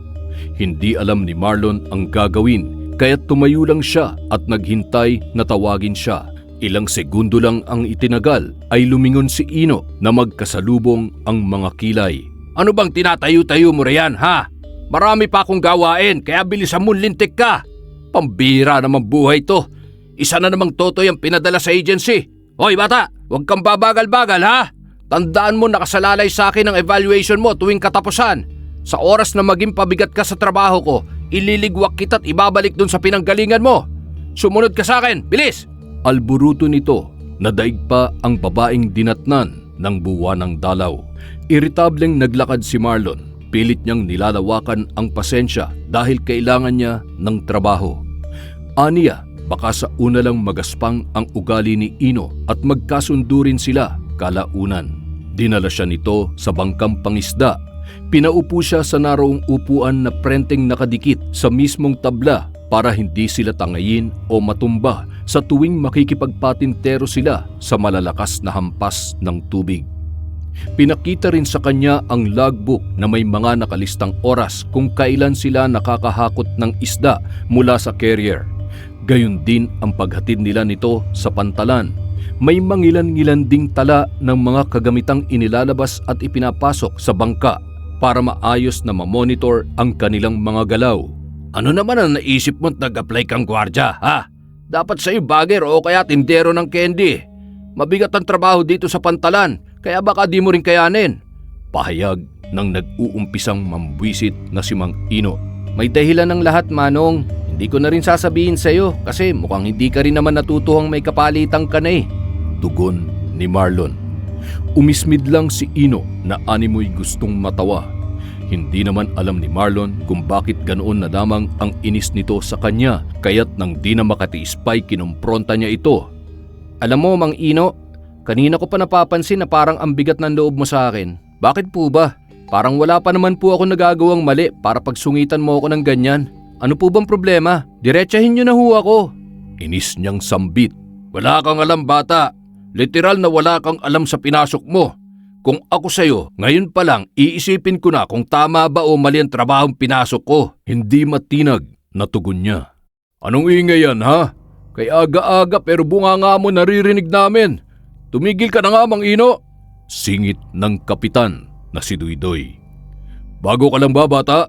Hindi alam ni Marlon ang gagawin, kaya't tumayo lang siya at naghintay na tawagin siya. Ilang segundo lang ang itinagal ay lumingon si Ino na magkasalubong ang mga kilay. Ano bang tinatayo-tayo mo riyan, ha? Marami pa akong gawain, kaya bilisan mo, lintik ka. Pambira naman buhay to. Isa na namang totoy ang pinadala sa agency. Hoy bata, huwag kang babagal-bagal, ha? Tandaan mo nakasalalay sa akin ang evaluation mo tuwing katapusan. Sa oras na maging pabigat ka sa trabaho ko, ililigwak kita't ibabalik dun sa pinanggalingan mo. Sumunod ka sa akin, bilis! Alburuto nito, nadaig pa ang babaeng dinatnan ng buwanang dalaw. Iritableng naglakad si Marlon. Pilit niyang nilalawakan ang pasensya dahil kailangan niya ng trabaho. Aniya, baka sa una lang magaspang ang ugali ni Ino at magkasundo rin sila kalaunan. Dinala siya nito sa bangkang pangisda. Pinaupo siya sa naroong upuan na prenteng nakadikit sa mismong tabla para hindi sila tangayin o matumba sa tuwing makikipagpatintero sila sa malalakas na hampas ng tubig. Pinakita rin sa kanya ang logbook na may mga nakalistang oras kung kailan sila nakakahakot ng isda mula sa carrier. Gayon din ang paghatid nila nito sa pantalan. May mangilan-ngilan ding tala ng mga kagamitang inilalabas at ipinapasok sa bangka para maayos na mamonitor ang kanilang mga galaw. Ano naman ang naisip mo't nag-apply kang gwardya, ha? Dapat sa'yo bagger o kaya tindero ng candy. Mabigat ang trabaho dito sa pantalan, kaya baka di mo rin kayanin. Pahayag ng nag-uumpisang mambwisit na si Mang Ino. May dahilan ng lahat, Manong. Hindi ko na rin sasabihin sa'yo kasi mukhang hindi ka rin naman natutuhang may kapalitang ka na eh. Tugon ni Marlon. Umismid lang si Ino na animoy gustong matawa. Hindi naman alam ni Marlon kung bakit ganoon na lamang ang inis nito sa kanya, kaya't nang di na makatiis pa'y kinumpronta niya ito. Alam mo, Mang Ino, kanina ko pa napapansin na parang ang bigat ng loob mo sa akin. Bakit po ba? Parang wala pa naman po ako nagagawang mali para pagsungitan mo ako ng ganyan. Ano po bang problema? Diretsahin niyo na ho ako. Inis niyang sambit. Wala kang alam, bata. Literal na wala kang alam sa pinasok mo. Kung ako sa'yo, ngayon pa lang iisipin ko na kung tama ba o mali ang trabahong pinasok ko. Hindi matinag na tugon niya. Anong ingay yan, ha? Kay aga-aga pero bunganga mo naririnig namin. Tumigil ka na nga, Mang Ino. Singit ng kapitan na si Duydoy. Bago ka lang ba, bata?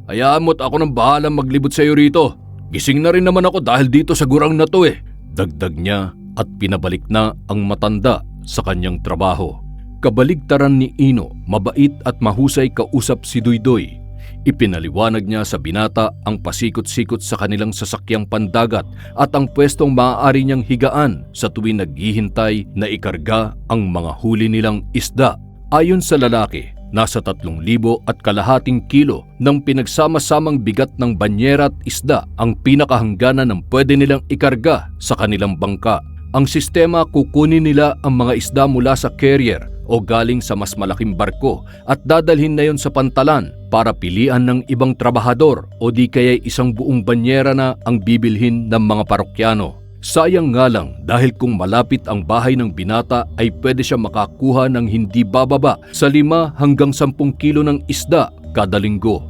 Hayaan mo't ako nang bahalang maglibot sa iyo rito. Gising na rin naman ako dahil dito sa gurang na to eh. Dagdag niya at pinabalik na ang matanda sa kanyang trabaho. Kabaligtaran ni Ino, mabait at mahusay kausap si Duydoy. Ipinaliwanag niya sa binata ang pasikot-sikot sa kanilang sasakyang pandagat at ang pwestong maaari niyang higaan sa tuwing naghihintay na ikarga ang mga huli nilang isda. Ayon sa lalaki, nasa 3,000 at kalahating kilo ng pinagsama-samang bigat ng banyera at isda ang pinakahangganan ng pwede nilang ikarga sa kanilang bangka. Ang sistema, kukunin nila ang mga isda mula sa carrier o galing sa mas malaking barko at dadalhin na yon sa pantalan para pilian ng ibang trabahador o di kaya isang buong banyera na ang bibilhin ng mga parokyano. Sayang nga lang dahil kung malapit ang bahay ng binata ay pwede siya makakuha ng hindi bababa sa 5 hanggang 10 kilo ng isda kada linggo.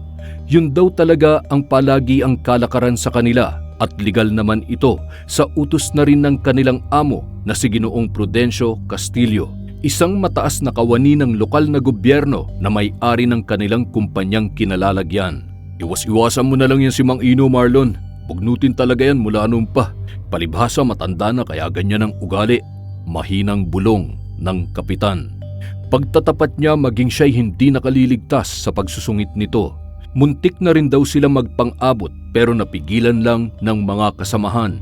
Yun daw talaga ang palagi ang kalakaran sa kanila at legal naman ito sa utos na rin ng kanilang amo na si Ginoong Prudencio Castillo, isang mataas na kawani ng lokal na gobyerno na may-ari ng kanilang kumpanyang kinalalagyan. Iwas-iwasan mo na lang yan si Mang Ino, Marlon. Bugnutin talaga yan mula noon pa. Palibhasa matanda na kaya ganyan ang ugali. Mahinang bulong ng kapitan. Pagtatapat niya maging siya'y hindi nakaliligtas sa pagsusungit nito. Muntik na rin daw sila magpang-abot pero napigilan lang ng mga kasamahan.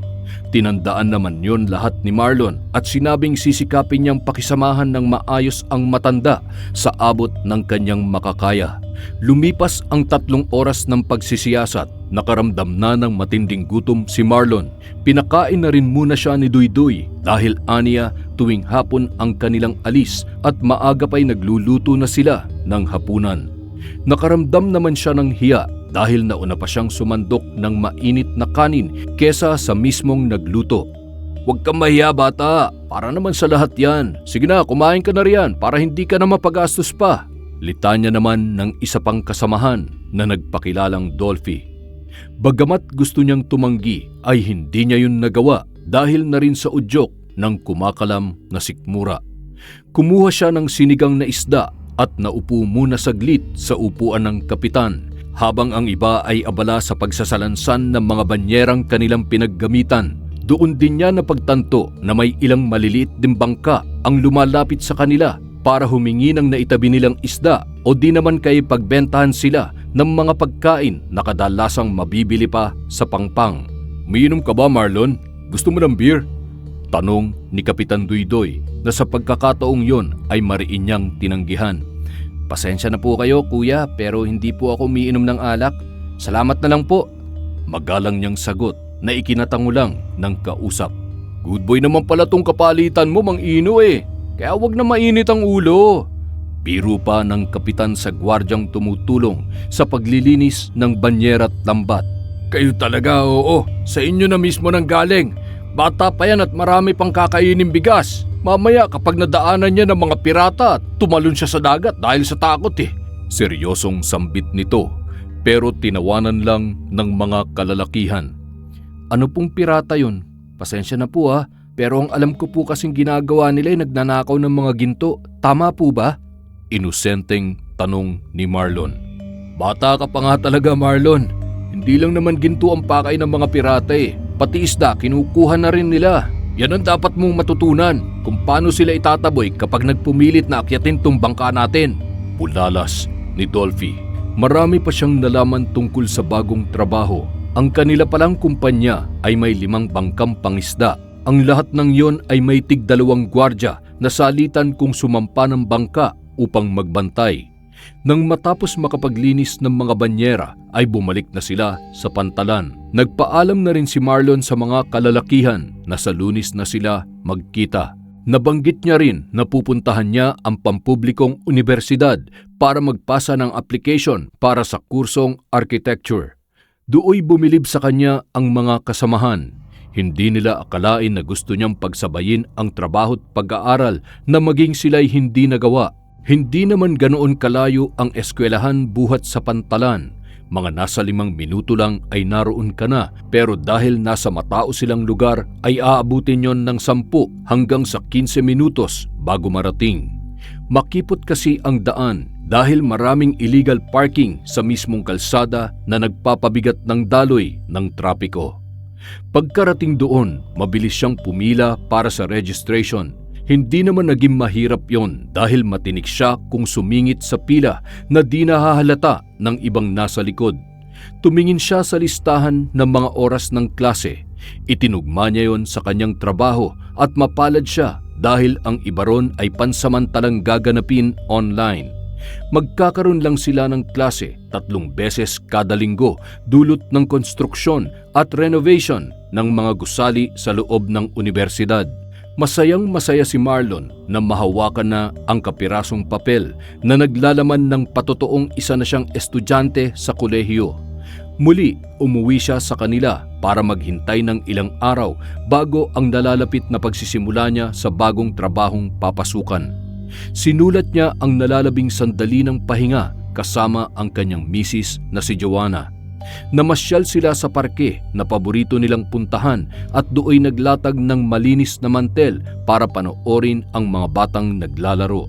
Tinandaan naman yon lahat ni Marlon at sinabing sisikapin niyang pakisamahan ng maayos ang matanda sa abot ng kanyang makakaya. Lumipas ang 3 oras ng pagsisiyasat, nakaramdam na ng matinding gutom si Marlon. Pinakain na rin muna siya ni Duydoy dahil aniya tuwing hapon ang kanilang alis at maaga pa'y nagluluto na sila ng hapunan. Nakaramdam naman siya ng hiya dahil nauna pa siyang sumandok ng mainit na kanin kesa sa mismong nagluto. "Huwag kang mahiya, bata. Para naman sa lahat yan. Sige na, kumain ka na riyan para hindi ka na mapagastos pa." Litanya naman ng isa pang kasamahan na nagpakilalang Dolphy. Bagamat gusto niyang tumanggi ay hindi niya yun nagawa dahil na rin sa udyok ng kumakalam na sikmura. Kumuha siya ng sinigang na isda at naupo muna saglit sa upuan ng kapitan habang ang iba ay abala sa pagsasalansan ng mga banyerang kanilang pinaggamitan. Doon din niya napagtanto na may ilang maliliit din bangka ang lumalapit sa kanila para humingi ng naitabi nilang isda o di naman kay pagbentahan sila ng mga pagkain na kadalasang mabibili pa sa pangpang. "Umiinom ka ba, Marlon? Gusto mo ng beer?" Tanong ni Kapitan Duydoy na sa pagkakataong yon ay mariin niyang tinanggihan. "Pasensya na po kayo, kuya, pero hindi po ako umiinom ng alak. Salamat na lang po." Magalang niyang sagot na ikinatango lang ng kausap. "Good boy naman pala tong kapalitan mo, Mang Ino eh. Kaya wag na mainit ang ulo." Biro pa ng kapitan sa gwardyang tumutulong sa paglilinis ng banyera at lambat. "Kayo talaga, oo. Sa inyo na mismo nang galing. Bata pa yan at marami pang kakainin bigas. Mamaya kapag nadaanan niya ng mga pirata, tumalon siya sa dagat dahil sa takot eh." Seryosong sambit nito pero tinawanan lang ng mga kalalakihan. "Ano pong pirata yun? Pasensya na po pero ang alam ko po kasing ginagawa nila ay nagnanakaw ng mga ginto. Tama po ba?" Inosenteng tanong ni Marlon. "Bata ka pa nga talaga, Marlon. Hindi lang naman ginto ang pakay ng mga pirata eh. Pati isda kinukuha na rin nila. Yan ang dapat mong matutunan kung paano sila itataboy kapag nagpumilit na akyatin tong bangka natin." Bulalas ni Dolphy. Marami pa siyang nalaman tungkol sa bagong trabaho. Ang kanila palang kumpanya ay may 5 bangkang pangisda. Ang lahat ng yon ay may tig-2 gwardya na salitan kung sumampa ng bangka upang magbantay. Nang matapos makapaglinis ng mga banyera ay bumalik na sila sa pantalan. Nagpaalam na rin si Marlon sa mga kalalakihan na sa Lunes na sila magkita. Nabanggit niya rin na pupuntahan niya ang pampublikong universidad para magpasa ng application para sa kursong architecture. Dooy bumilib sa kanya ang mga kasamahan. Hindi nila akalain na gusto niyang pagsabayin ang trabaho at pag-aaral na maging sila'y hindi nagawa. Hindi naman ganoon kalayo ang eskwelahan buhat sa pantalan. Mga nasa 5 minuto lang ay naroon ka na pero dahil nasa matao silang lugar ay aabutin yon ng 10 hanggang sa 15 minutos bago marating. Makipot kasi ang daan dahil maraming illegal parking sa mismong kalsada na nagpapabigat ng daloy ng trapiko. Pagkarating doon, mabilis siyang pumila para sa registration. Hindi naman naging mahirap yon dahil matinik siya kung sumingit sa pila na di nahahalata ng ibang nasa likod. Tumingin siya sa listahan ng mga oras ng klase. Itinugma niya yon sa kanyang trabaho at mapalad siya dahil ang iba ron ay pansamantalang gaganapin online. Magkakaroon lang sila ng klase 3 beses kada linggo dulot ng konstruksyon at renovation ng mga gusali sa loob ng universidad. Masayang masaya si Marlon na mahawakan na ang kapirasong papel na naglalaman ng patotoong isa na siyang estudyante sa kolehiyo. Muli, umuwi siya sa kanila para maghintay ng ilang araw bago ang nalalapit na pagsisimula niya sa bagong trabahong papasukan. Sinulat niya ang nalalabing sandali ng pahinga kasama ang kanyang misis na si Joanna. Namasyal sila sa parke na paborito nilang puntahan at do'y naglatag ng malinis na mantel para panoorin ang mga batang naglalaro.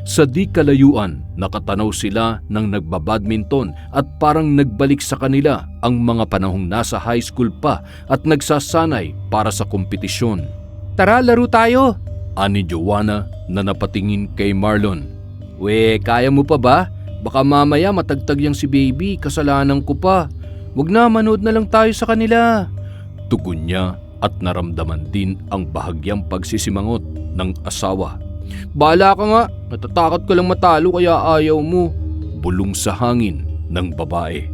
Sa di kalayuan, nakatanaw sila ng nagbabadminton at parang nagbalik sa kanila ang mga panahong nasa high school pa at nagsasanay para sa kompetisyon. Tara, laro tayo! Ani Joanna na napatingin kay Marlon. We, kaya mo pa ba? Baka mamaya matagtag yang si baby, kasalanan ko pa. Wag na, manood na lang tayo sa kanila. Tugon niya at naramdaman din ang bahagyang pagsisimangot ng asawa. Bahala ka nga, natatakot ka lang matalo kaya ayaw mo. Bulong sa hangin ng babae.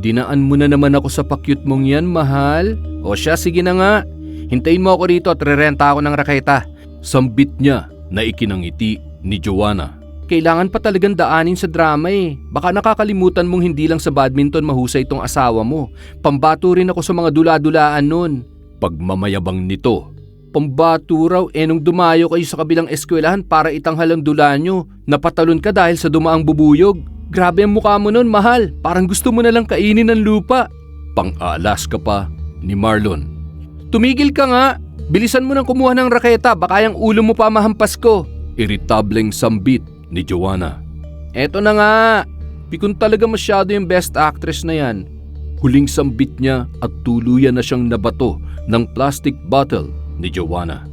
Dinaan mo na naman ako sa pakyut mong yan, mahal. O siya, sige na nga. Hintayin mo ako rito at rerenta ako ng raketa. Sambit niya na ikinangiti ni Joanna. Kailangan pa talagang daanin sa drama eh. Baka nakakalimutan mong hindi lang sa badminton mahusay itong asawa mo. Pambato rin ako sa mga dula-dulaan nun. Pagmamayabang nito. Pambato raw nung dumayo kayo sa kabilang eskwelahan para itanghal ang dula nyo. Napatalon ka dahil sa dumaang bubuyog. Grabe ang mukha mo nun, mahal. Parang gusto mo na lang kainin ng lupa. Pang-aalas ka pa ni Marlon. Tumigil ka nga. Bilisan mo nang kumuha ng raketa, baka yung ulo mo pa mahampas ko. Iritableng sambit ni Joanna. Eto na nga. Pikon talaga masyado yung best actress na yan. Huling sambit niya at tuluyan na siyang nabato ng plastic bottle ni Joanna.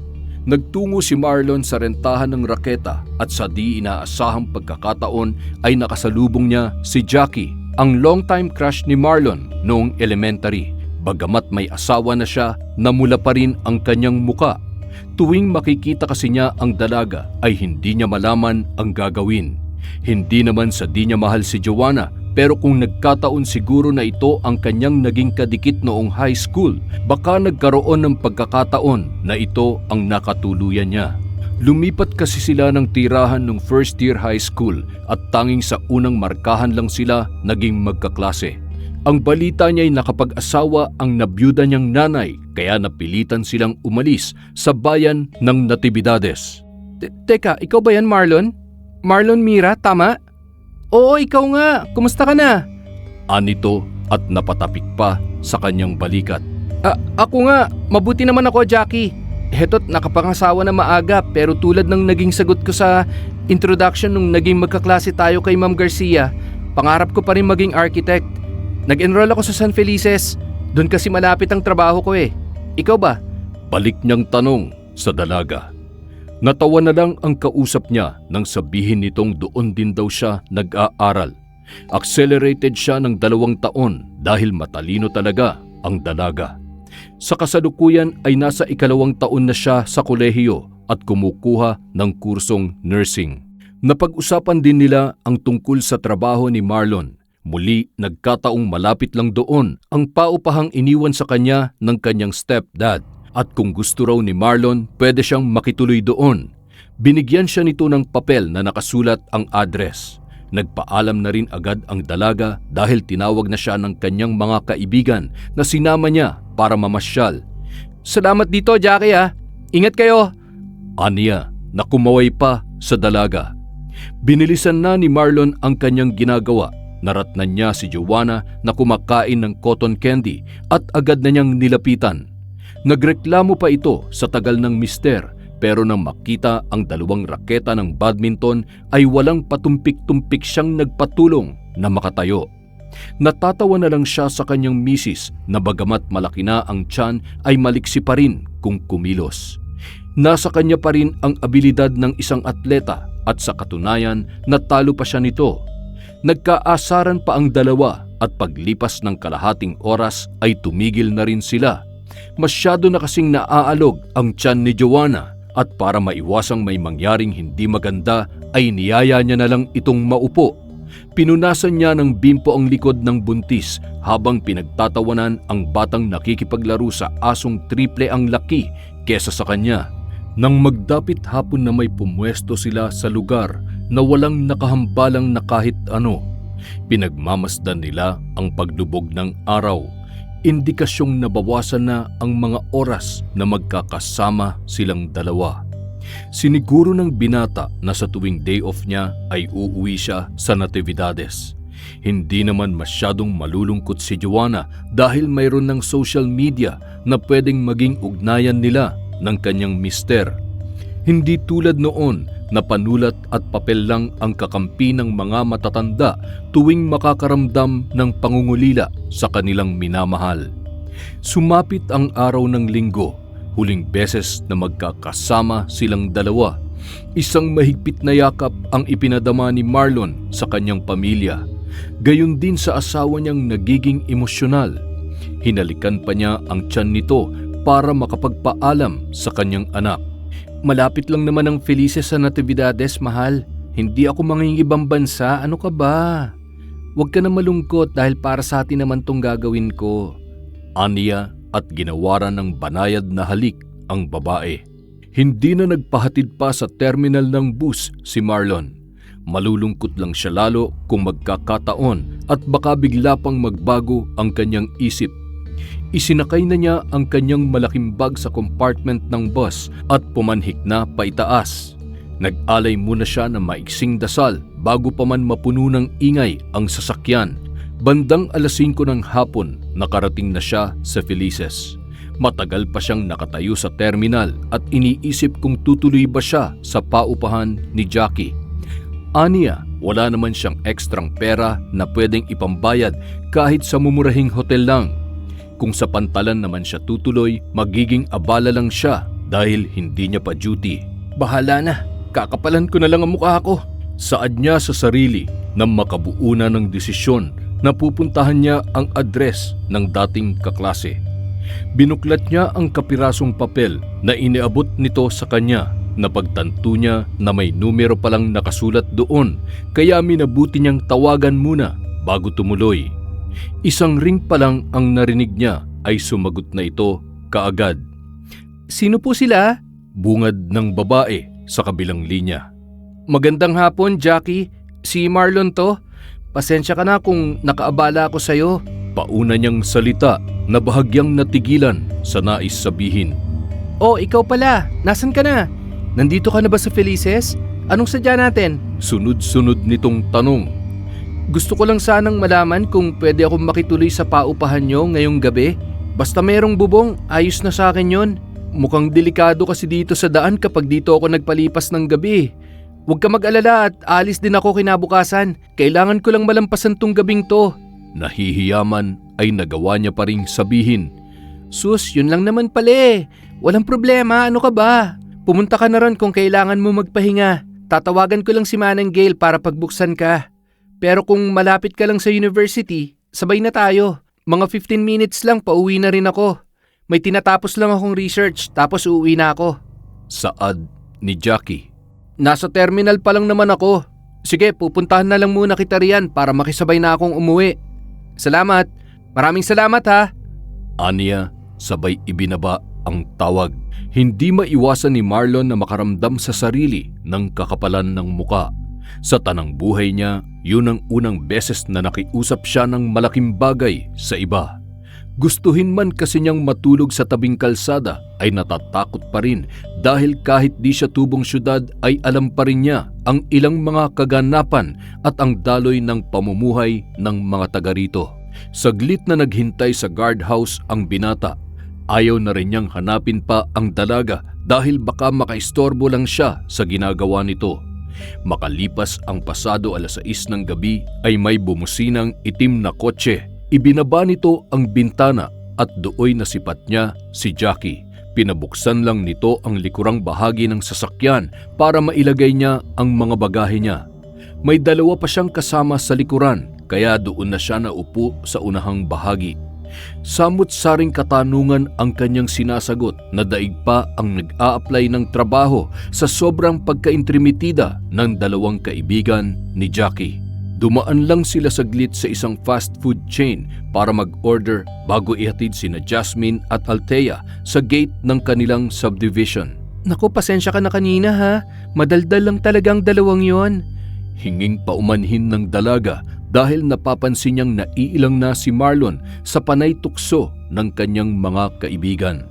Nagtungo si Marlon sa rentahan ng raketa at sa di inaasahang pagkakataon ay nakasalubong niya si Jackie, ang longtime crush ni Marlon noong elementary. Bagamat may asawa na siya, namula pa rin ang kanyang muka. Tuwing makikita kasi niya ang dalaga ay hindi niya malaman ang gagawin. Hindi naman sa di niya mahal si Joanna, pero kung nagkataon siguro na ito ang kanyang naging kadikit noong high school, baka nagkaroon ng pagkakataon na ito ang nakatuluyan niya. Lumipat kasi sila ng tirahan nung first year high school at tanging sa unang markahan lang sila naging magkaklase. Ang balita niya'y nakapag-asawa ang nabiyuda niyang nanay kaya napilitan silang umalis sa bayan ng Natividades. Teka, ikaw ba yan, Marlon? Marlon Mira, tama? Oo, ikaw nga. Kumusta ka na? Anito at napatapik pa sa kanyang balikat. Ako nga. Mabuti naman ako, Jackie. Heto't nakapangasawa na maaga pero tulad ng naging sagot ko sa introduction nung naging magkaklase tayo kay Ma'am Garcia, pangarap ko pa rin maging architect. Nag-enroll ako sa San Felices. Doon kasi malapit ang trabaho ko eh. Ikaw ba? Balik niyang tanong sa dalaga. Natawa na lang ang kausap niya nang sabihin nitong doon din daw siya nag-aaral. Accelerated siya ng 2 taon dahil matalino talaga ang dalaga. Sa kasalukuyan ay nasa 2 taon na siya sa kolehiyo at kumukuha ng kursong nursing. Napag-usapan din nila ang tungkol sa trabaho ni Marlon. Muli nagkataong malapit lang doon ang paupahang iniwan sa kanya ng kanyang stepdad. At kung gusto raw ni Marlon, pwede siyang makituloy doon. Binigyan siya nito ng papel na nakasulat ang address. Nagpaalam na rin agad ang dalaga dahil tinawag na siya ng kanyang mga kaibigan na sinama niya para mamasyal. Salamat dito, Jackie ha. Ingat kayo. Aniya na kumaway pa sa dalaga. Binilisan na ni Marlon ang kanyang ginagawa. Naratnan niya si Joanna na kumakain ng cotton candy at agad na niyang nilapitan. Nagreklamo pa ito sa tagal ng mister pero nang makita ang 2 raketa ng badminton ay walang patumpik-tumpik siyang nagpatulong na makatayo. Natatawa na lang siya sa kanyang misis na bagamat malaki na ang tiyan ay maliksi pa rin kung kumilos. Nasa kanya pa rin ang abilidad ng isang atleta at sa katunayan natalo pa siya nito. Nagkaasaran pa ang dalawa at paglipas ng kalahating oras ay tumigil na rin sila. Masyado na kasing naaalog ang tiyan ni Joanna at para maiwasang may mangyaring hindi maganda ay niyaya niya na lang itong maupo. Pinunasan niya ng bimpo ang likod ng buntis habang pinagtatawanan ang batang nakikipaglaro sa asong triple ang laki kesa sa kanya. Nang magdapit hapon na may pumwesto sila sa lugar na walang nakahambalang na kahit ano, pinagmamasdan nila ang paglubog ng araw. Indikasyong nabawasan na ang mga oras na magkakasama silang dalawa. Siniguro ng binata na sa tuwing day off niya ay uuwi siya sa Natividades. Hindi naman masyadong malulungkot si Joanna dahil mayroon ng social media na pwedeng maging ugnayan nila ng kanyang mister. Hindi tulad noon na panulat at papel lang ang kakampi ng mga matatanda tuwing makakaramdam ng pangungulila sa kanilang minamahal. Sumapit ang araw ng Linggo, huling beses na magkakasama silang dalawa. Isang mahigpit na yakap ang ipinadama ni Marlon sa kanyang pamilya. Gayon din sa asawa niyang nagiging emosyonal. Hinalikan pa niya ang tiyan nito para makapagpaalam sa kanyang anak. Malapit lang naman ang Felices sa Natividades, mahal. Hindi ako mangingibang bansa, ano ka ba? Huwag ka na malungkot dahil para sa atin naman tong gagawin ko. Aniya at ginawaran ng banayad na halik ang babae. Hindi na nagpahatid pa sa terminal ng bus si Marlon. Malulungkot lang siya lalo kung magkakataon at baka bigla pang magbago ang kanyang isip. Isinakay na niya ang kanyang malaking bag sa compartment ng bus at pumanhik na paitaas. Nag-alay muna siya ng maiksing dasal bago pa man mapuno ng ingay ang sasakyan. Bandang 5:00 ng hapon, nakarating na siya sa Felices. Matagal pa siyang nakatayo sa terminal at iniisip kung tutuloy ba siya sa paupahan ni Jackie. Aniya, wala naman siyang ekstrang pera na pwedeng ipambayad kahit sa mumurahing hotel lang. Kung sa pantalan naman siya tutuloy, magiging abala lang siya dahil hindi niya pa duty. Bahala na, kakapalan ko na lang ang mukha ko. Saad niya sa sarili na makabuo na ng desisyon na pupuntahan niya ang address ng dating kaklase. Binuklat niya ang kapirasong papel na iniabot nito sa kanya. Napagtanto niya na may numero palang nakasulat doon, kaya minabuti niyang tawagan muna bago tumuloy. Isang ring pa lang ang narinig niya ay sumagot na ito kaagad. Sino po sila? Bungad ng babae sa kabilang linya. Magandang hapon, Jackie. Si Marlon to. Pasensya ka na kung nakaabala ako sa'yo. Pauna niyang salita na bahagyang natigilan sa nais sabihin. Oh, ikaw pala. Nasaan ka na? Nandito ka na ba sa Felices? Anong sadya natin? Sunod-sunod nitong tanong. Gusto ko lang sanang malaman kung pwede akong makituloy sa paupahan nyo ngayong gabi. Basta mayroong bubong, ayos na sa akin yon. Mukhang delikado kasi dito sa daan kapag dito ako nagpalipas ng gabi. Huwag ka mag-alala at alis din ako kinabukasan. Kailangan ko lang malampasan tong gabing to. Nahihiyaman ay nagawa niya pa ring sabihin. Sus, yun lang naman pala eh. Walang problema, ano ka ba? Pumunta ka na ron kung kailangan mo magpahinga. Tatawagan ko lang si Manang Gail para pagbuksan ka. Pero kung malapit ka lang sa university, sabay na tayo. Mga 15 minutes lang, pauwi na rin ako. May tinatapos lang akong research, tapos uuwi na ako. Saad ni Jackie. Nasa terminal pa lang naman ako. Sige, pupuntahan na lang muna kita riyan para makisabay na akong umuwi. Salamat. Maraming salamat ha. Aniya, sabay ibinaba ang tawag. Hindi maiwasan ni Marlon na makaramdam sa sarili ng kakapalan ng muka. Sa tanang buhay niya, yun ang unang beses na nakiusap siya ng malaking bagay sa iba. Gustuhin man kasi niyang matulog sa tabing kalsada ay natatakot pa rin dahil kahit di siya tubong syudad ay alam pa rin niya ang ilang mga kaganapan at ang daloy ng pamumuhay ng mga taga rito. Saglit na naghintay sa guardhouse ang binata. Ayaw na rin niyang hanapin pa ang dalaga dahil baka makaistorbo lang siya sa ginagawa nito. Makalipas ang pasado 6:00 ng gabi ay may bumusinang itim na kotse. Ibinaba nito ang bintana at dooy nasipat niya si Jackie. Pinabuksan lang nito ang likurang bahagi ng sasakyan para mailagay niya ang mga bagahe niya. May dalawa pa siyang kasama sa likuran kaya doon na siya naupo sa unahang bahagi. Samot-saring katanungan ang kanyang sinasagot na daig pa ang nag-a-apply ng trabaho sa sobrang pagka-intrimitida ng dalawang kaibigan ni Jackie. Dumaan lang sila saglit sa isang fast food chain para mag-order bago ihatid sina Jasmine at Althea sa gate ng kanilang subdivision. Naku, pasensya ka na kanina ha. Madaldal lang talagang dalawang yon. Hinging paumanhin ng dalaga dahil napapansin niyang naiilang na si Marlon sa panay tukso ng kanyang mga kaibigan.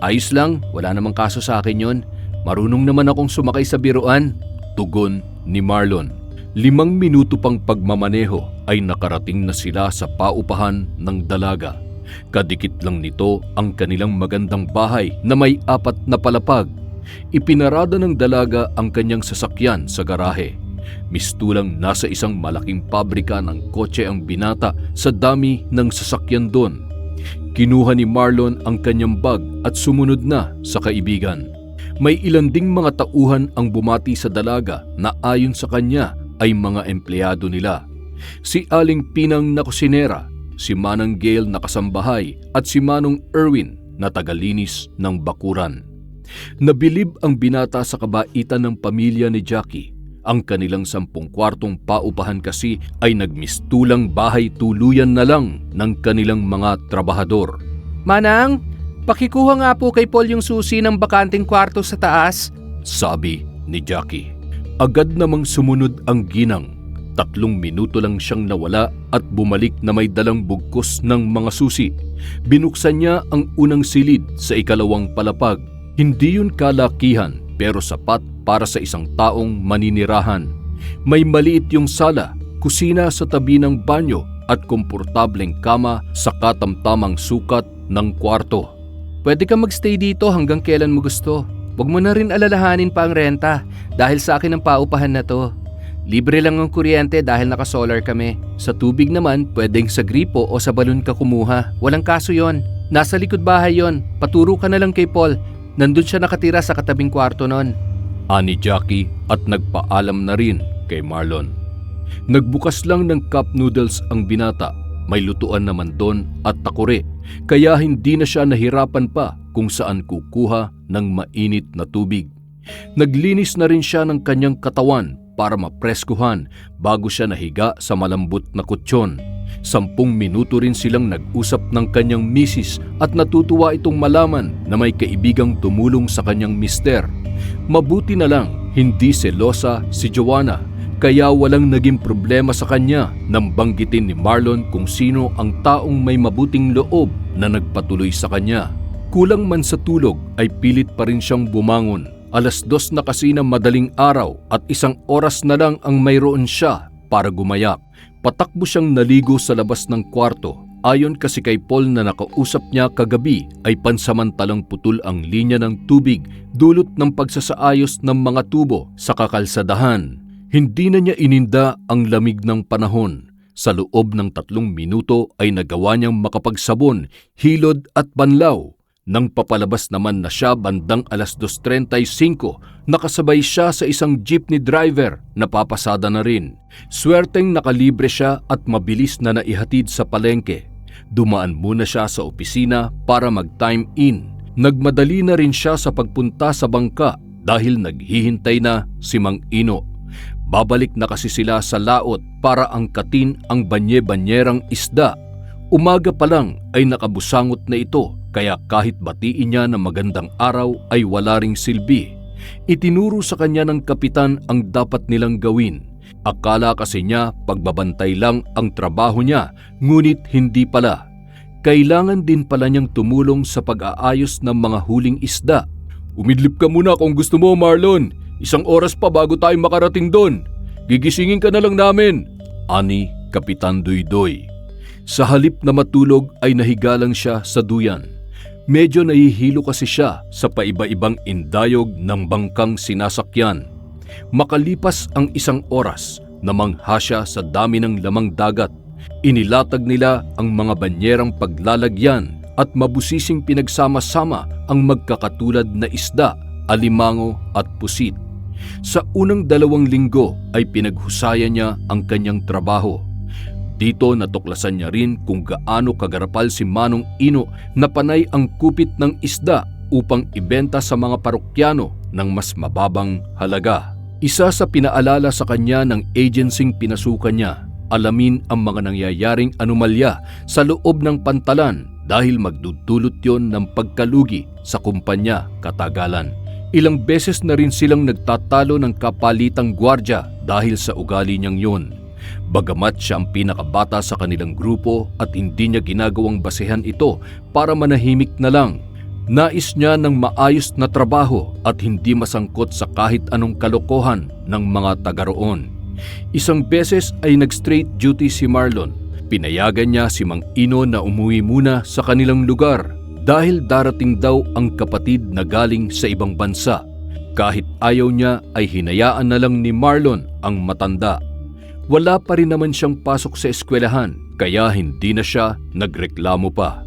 Ayos lang, wala namang kaso sa akin yon. Marunong naman akong sumakay sa biruan. Tugon ni Marlon. 5 minuto pang pagmamaneho ay nakarating na sila sa paupahan ng dalaga. Kadikit lang nito ang kanilang magandang bahay na may 4 na palapag. Ipinarada ng dalaga ang kanyang sasakyan sa garahe. Mistulang nasa isang malaking pabrika ng kotse ang binata sa dami ng sasakyan doon. Kinuha ni Marlon ang kanyang bag at sumunod na sa kaibigan. May ilan ding mga tauhan ang bumati sa dalaga na ayon sa kanya ay mga empleyado nila. Si Aling Pinang na kusinera, si Manang Gail na kasambahay at si Manong Erwin na tagalinis ng bakuran. Nabilib ang binata sa kabaitan ng pamilya ni Jackie. Ang kanilang 10 kwartong paupahan kasi ay nagmistulang bahay tuluyan na lang ng kanilang mga trabahador. Manang, pakikuha nga po kay Paul yung susi ng bakanting kwarto sa taas. Sabi ni Jackie. Agad namang sumunod ang ginang. 3 minuto lang siyang nawala at bumalik na may dalang bugkos ng mga susi. Binuksan niya ang unang silid sa 2 palapag. Hindi yun kalakihan pero sapat para sa isang taong maninirahan. May maliit yung sala, kusina sa tabi ng banyo at komportableng kama sa katamtamang sukat ng kwarto. Pwede ka magstay dito hanggang kailan mo gusto. Huwag mo na rin alalahanin pa ang renta dahil sa akin ang paupahan na to. Libre lang ang kuryente dahil naka-solar kami. Sa tubig naman, pwedeng sa gripo o sa balon ka kumuha. Walang kaso yon. Nasa likod bahay yon. Paturo ka na lang kay Paul. Nandun siya nakatira sa katabing kwarto nun. Ani Jackie at nagpaalam na rin kay Marlon. Nagbukas lang ng cup noodles ang binata. May lutuan naman doon at takore. Kaya hindi na siya nahirapan pa kung saan kukuha ng mainit na tubig. Naglinis na rin siya ng kanyang katawan para mapreskuhan bago siya nahiga sa malambot na kutsyon. 10 minuto rin silang nag-usap ng kanyang misis at natutuwa itong malaman na may kaibigang tumulong sa kanyang mister. Mabuti na lang hindi selosa si Joanna kaya walang naging problema sa kanya nang banggitin ni Marlon kung sino ang taong may mabuting loob na nagpatuloy sa kanya. Kulang man sa tulog ay pilit pa rin siyang bumangon. 2:00 na kasi ng madaling araw at 1 oras na lang ang mayroon siya para gumayak. Patakbo siyang naligo sa labas ng kwarto. Ayon kasi kay Paul na nakausap niya kagabi ay pansamantalang putol ang linya ng tubig dulot ng pagsasaayos ng mga tubo sa kakalsadahan. Hindi na niya ininda ang lamig ng panahon. Sa loob ng 3 minuto ay nagawa niyang makapagsabon, hilod at banlaw. Nang papalabas naman na siya bandang 2:35, nakasabay siya sa isang jeepney driver na papasada na rin. Swerteng nakalibre siya at mabilis na naihatid sa palengke. Dumaan muna siya sa opisina para mag-time in. Nagmadali na rin siya sa pagpunta sa bangka dahil naghihintay na si Mang Ino. Babalik na kasi sila sa laot para angkatin ang banye-banyerang isda. Umaga pa lang ay nakabusangot na ito kaya kahit batiin niya na magandang araw ay wala ring silbi. Itinuro sa kanya ng kapitan ang dapat nilang gawin. Akala kasi niya pagbabantay lang ang trabaho niya, ngunit hindi pala. Kailangan din pala niyang tumulong sa pag-aayos ng mga huling isda. Umidlip ka muna kung gusto mo, Marlon. 1 oras pa bago tayo makarating doon. Gigisingin ka na lang namin. Ani Kapitan Duydoy. Sa halip na matulog ay nahiga lang siya sa duyan. Medyo nahihilo kasi siya sa paiba-ibang indayog ng bangkang sinasakyan. Makalipas ang 1 oras, namangha siya sa dami ng lamang dagat. Inilatag nila ang mga banyerang paglalagyan at mabusising pinagsama-sama ang magkakatulad na isda, alimango at pusit. Sa unang 2 linggo ay pinaghusayan niya ang kanyang trabaho. Dito natuklasan niya rin kung gaano kagarapal si Manong Ino na panay ang kupit ng isda upang ibenta sa mga parokyano ng mas mababang halaga. Isa sa pinaalala sa kanya ng agencing pinasukan niya, alamin ang mga nangyayaring anomalya sa loob ng pantalan dahil magdudulot yon ng pagkalugi sa kumpanya katagalan. Ilang beses na rin silang nagtatalo ng kapalitang gwardya dahil sa ugali niyang yun. Bagamat siya ang pinakabata sa kanilang grupo at hindi niya ginagawang basehan ito para manahimik na lang, nais niya ng maayos na trabaho at hindi masangkot sa kahit anong kalokohan ng mga taga roon. Isang beses ay nag-straight duty si Marlon. Pinayagan niya si Mang Ino na umuwi muna sa kanilang lugar dahil darating daw ang kapatid na galing sa ibang bansa. Kahit ayaw niya ay hinayaan na lang ni Marlon ang matanda. Wala pa rin naman siyang pasok sa eskwelahan kaya hindi na siya nagreklamo pa.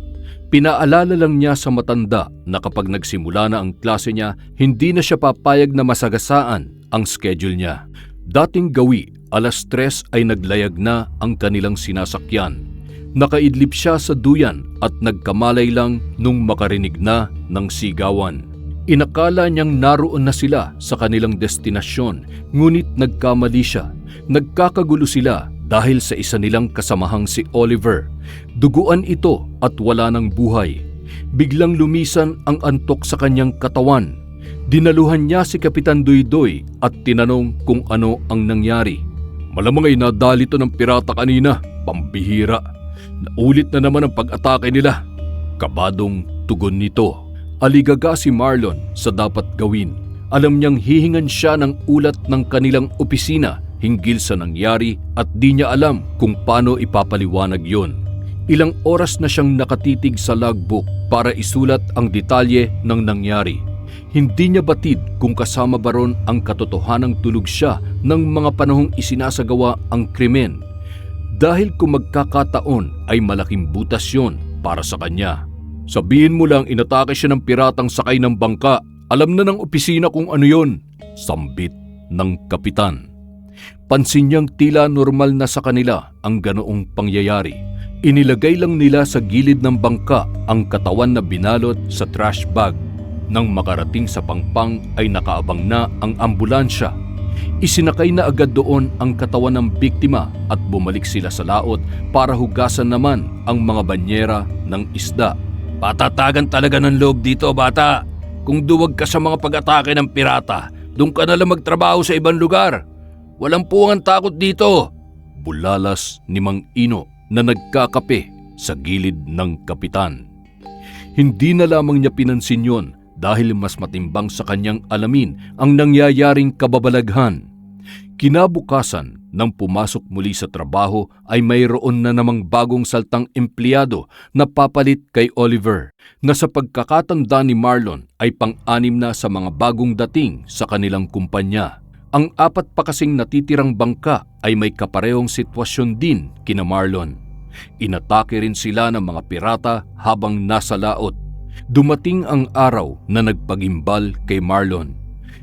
Pinaalala lang niya sa matanda na kapag nagsimula na ang klase niya, hindi na siya papayag na masagasaan ang schedule niya. Dating gawi, 3:00 ay naglayag na ang kanilang sinasakyan. Nakaidlip siya sa duyan at nagkamalay lang nung makarinig na ng sigawan. Inakala niyang naroon na sila sa kanilang destinasyon, ngunit nagkamali siya. Nagkakagulo sila dahil sa isa nilang kasamahang si Oliver. Duguan ito at wala ng buhay. Biglang lumisan ang antok sa kanyang katawan. Dinaluhan niya si Kapitan Duydoy at tinanong kung ano ang nangyari. Malamang ay nadali to ng pirata kanina, pambihira. Naulit na naman ang pag-atake nila. Kabadong tugon nito. Aligaga si Marlon sa dapat gawin. Alam niyang hihingan siya ng ulat ng kanilang opisina hinggil sa nangyari at di niya alam kung paano ipapaliwanag yon. Ilang oras na siyang nakatitig sa logbook para isulat ang detalye ng nangyari. Hindi niya batid kung kasama ba ron ang katotohanang tulog siya ng mga panahong isinasagawa ang krimen. Dahil kung magkakataon ay malaking butas yon para sa kanya. Sabihin mo lang inatake siya ng piratang sakay ng bangka. Alam na ng opisina kung ano yon. Sambit ng kapitan. Pansin niyang tila normal na sa kanila ang ganoong pangyayari. Inilagay lang nila sa gilid ng bangka ang katawan na binalot sa trash bag. Nang makarating sa pangpang ay nakaabang na ang ambulansya. Isinakay na agad doon ang katawan ng biktima at bumalik sila sa laot para hugasan naman ang mga banyera ng isda. Patatagan talaga ng loob dito, bata. Kung duwag ka sa mga pag-atake ng pirata, doon ka na lang magtrabaho sa ibang lugar. Walang puwangang takot dito. Bulalas ni Mang Ino na nagkakape sa gilid ng kapitan. Hindi na lamang niya pinansin yon dahil mas matimbang sa kanyang alamin ang nangyayaring kababalaghan. Kinabukasan, nang pumasok muli sa trabaho ay mayroon na namang bagong saltang empleyado na papalit kay Oliver na sa pagkakatanda ni Marlon ay pang-anim na sa mga bagong dating sa kanilang kumpanya. Ang 4 pa kasing natitirang bangka ay may kaparehong sitwasyon din kina Marlon. Inatake rin sila ng mga pirata habang nasa laot. Dumating ang araw na nagpagimbal kay Marlon.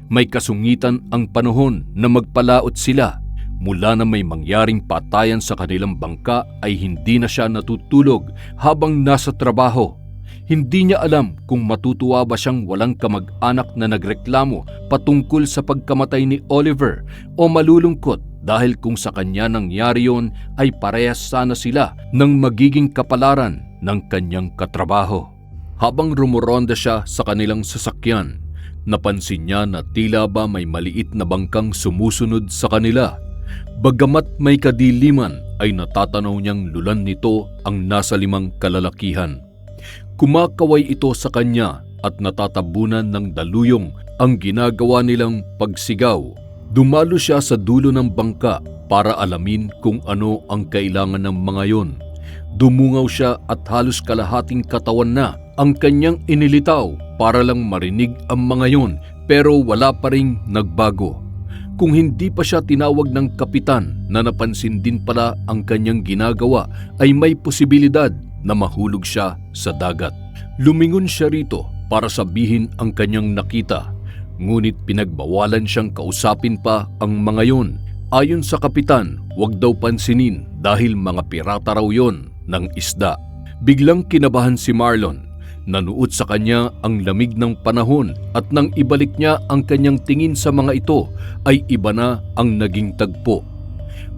May kasungitan ang panahon na magpalaot sila. Mula na may mangyaring patayan sa kanilang bangka ay hindi na siya natutulog habang nasa trabaho. Hindi niya alam kung matutuwa ba siyang walang kamag-anak na nagreklamo patungkol sa pagkamatay ni Oliver o malulungkot dahil kung sa kanya nangyari yon ay parehas sana sila ng magiging kapalaran ng kanyang katrabaho. Habang rumuronda siya sa kanilang sasakyan, napansin niya na tila ba may maliit na bangkang sumusunod sa kanila. Bagamat may kadiliman ay natatanaw niyang lulan nito ang nasa 5 kalalakihan. Kumakaway ito sa kanya at natatabunan ng daluyong ang ginagawa nilang pagsigaw. Dumalo siya sa dulo ng bangka para alamin kung ano ang kailangan ng mga yon. Dumungaw siya at halos kalahating katawan na ang kanyang inilitaw para lang marinig ang mga yon, pero wala pa ring nagbago. Kung hindi pa siya tinawag ng kapitan na napansin din pala ang kanyang ginagawa ay may posibilidad na mahulog siya sa dagat. Lumingon siya rito para sabihin ang kanyang nakita, ngunit pinagbawalan siyang kausapin pa ang mga yon. Ayon sa kapitan, huwag daw pansinin dahil mga pirata raw yon ng isda. Biglang kinabahan si Marlon. Nanuot sa kanya ang lamig ng panahon at nang ibalik niya ang kanyang tingin sa mga ito ay iba na ang naging tagpo.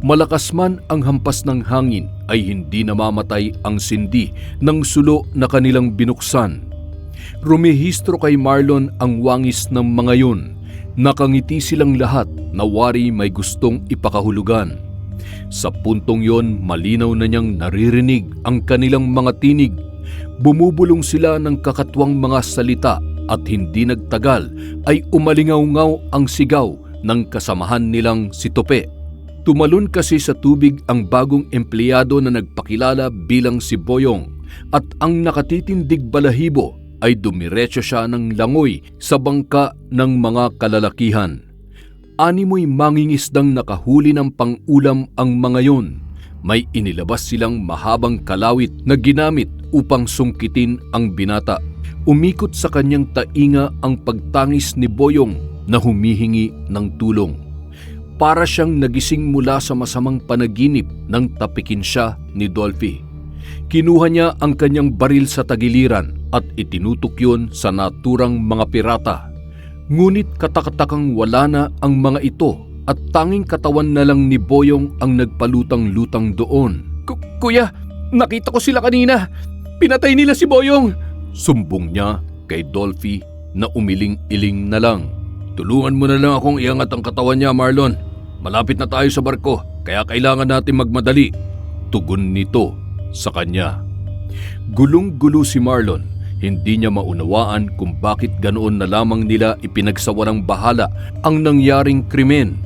Malakas man ang hampas ng hangin ay hindi namamatay ang sindi ng sulo na kanilang binuksan. Rumehistro kay Marlon ang wangis ng mga yun. Nakangiti silang lahat na wari may gustong ipakahulugan. Sa puntong yon, malinaw na niyang naririnig ang kanilang mga tinig. Bumubulong sila ng kakatwang mga salita at hindi nagtagal ay umalingaw-ngaw ang sigaw ng kasamahan nilang si Tope. Tumalon kasi sa tubig ang bagong empleyado na nagpakilala bilang si Boyong at ang nakatitindig balahibo ay dumiretso siya ng langoy sa bangka ng mga kalalakihan. Animoy mangingisdang nakahuli ng pang-ulam ang mga yon. May inilabas silang mahabang kalawit na ginamit upang sungkitin ang binata. Umikot sa kanyang tainga ang pagtangis ni Boyong na humihingi ng tulong. Para siyang nagising mula sa masamang panaginip nang tapikin siya ni Dolphy. Kinuha niya ang kanyang baril sa tagiliran at itinutok yun sa naturang mga pirata. Ngunit katakatakang wala na ang mga ito at tanging katawan na lang ni Boyong ang nagpalutang-lutang doon. Kuya, nakita ko sila kanina. Pinatay nila si Boyong. Sumbong niya kay Dolphy na umiling-iling na lang. Tulungan mo na lang akong iangat ang katawan niya, Marlon. Malapit na tayo sa barko, kaya kailangan natin magmadali. Tugon nito sa kanya. Gulong-gulo si Marlon. Hindi niya maunawaan kung bakit ganoon na lamang nila ipinagsawarang bahala ang nangyaring krimen.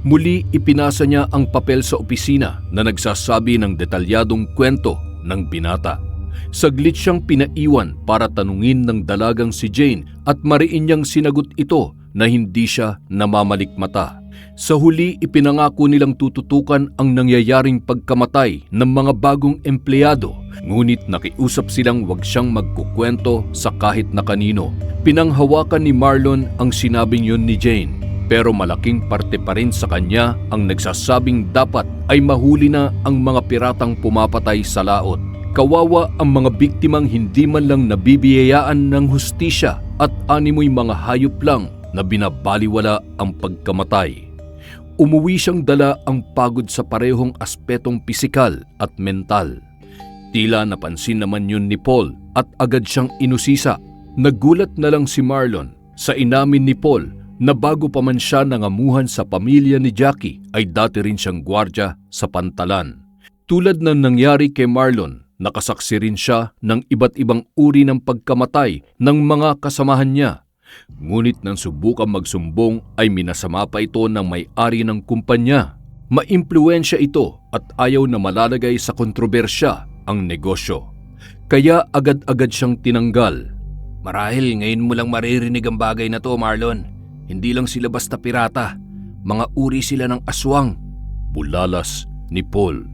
Muli ipinasa niya ang papel sa opisina na nagsasabi ng detalyadong kwento ng binata. Saglit siyang pinaiwan para tanungin ng dalagang si Jane at mariin niyang sinagot ito na hindi siya namamalikmata. Sa huli ipinangako nilang tututukan ang nangyayaring pagkamatay ng mga bagong empleyado, ngunit nakiusap silang wag siyang magkukwento sa kahit na kanino. Pinanghawakan ni Marlon ang sinabing yun ni Jane, pero malaking parte pa rin sa kanya ang nagsasabing dapat ay mahuli na ang mga piratang pumapatay sa laot. Kawawa ang mga biktimang hindi man lang nabibiyayaan ng hustisya at animoy mga hayop lang na binabaliwala ang pagkamatay. Umuwi siyang dala ang pagod sa parehong aspetong pisikal at mental. Tila napansin naman yun ni Paul at agad siyang inusisa. Nagulat na lang si Marlon sa inamin ni Paul na bago pa man siya nangamuhan sa pamilya ni Jackie ay dati rin siyang gwardya sa Pantalan. Tulad ng nangyari kay Marlon, nakasaksi rin siya ng iba't ibang uri ng pagkamatay ng mga kasamahan niya. Ngunit nang subukang magsumbong ay minasama pa ito ng may-ari ng kumpanya. Maimpluwensya ito at ayaw na malalagay sa kontrobersya ang negosyo. Kaya agad-agad siyang tinanggal. Marahil ngayon mo lang maririnig ang bagay na to, Marlon. Hindi lang sila basta pirata. Mga uri sila ng aswang. Bulalas ni Paul.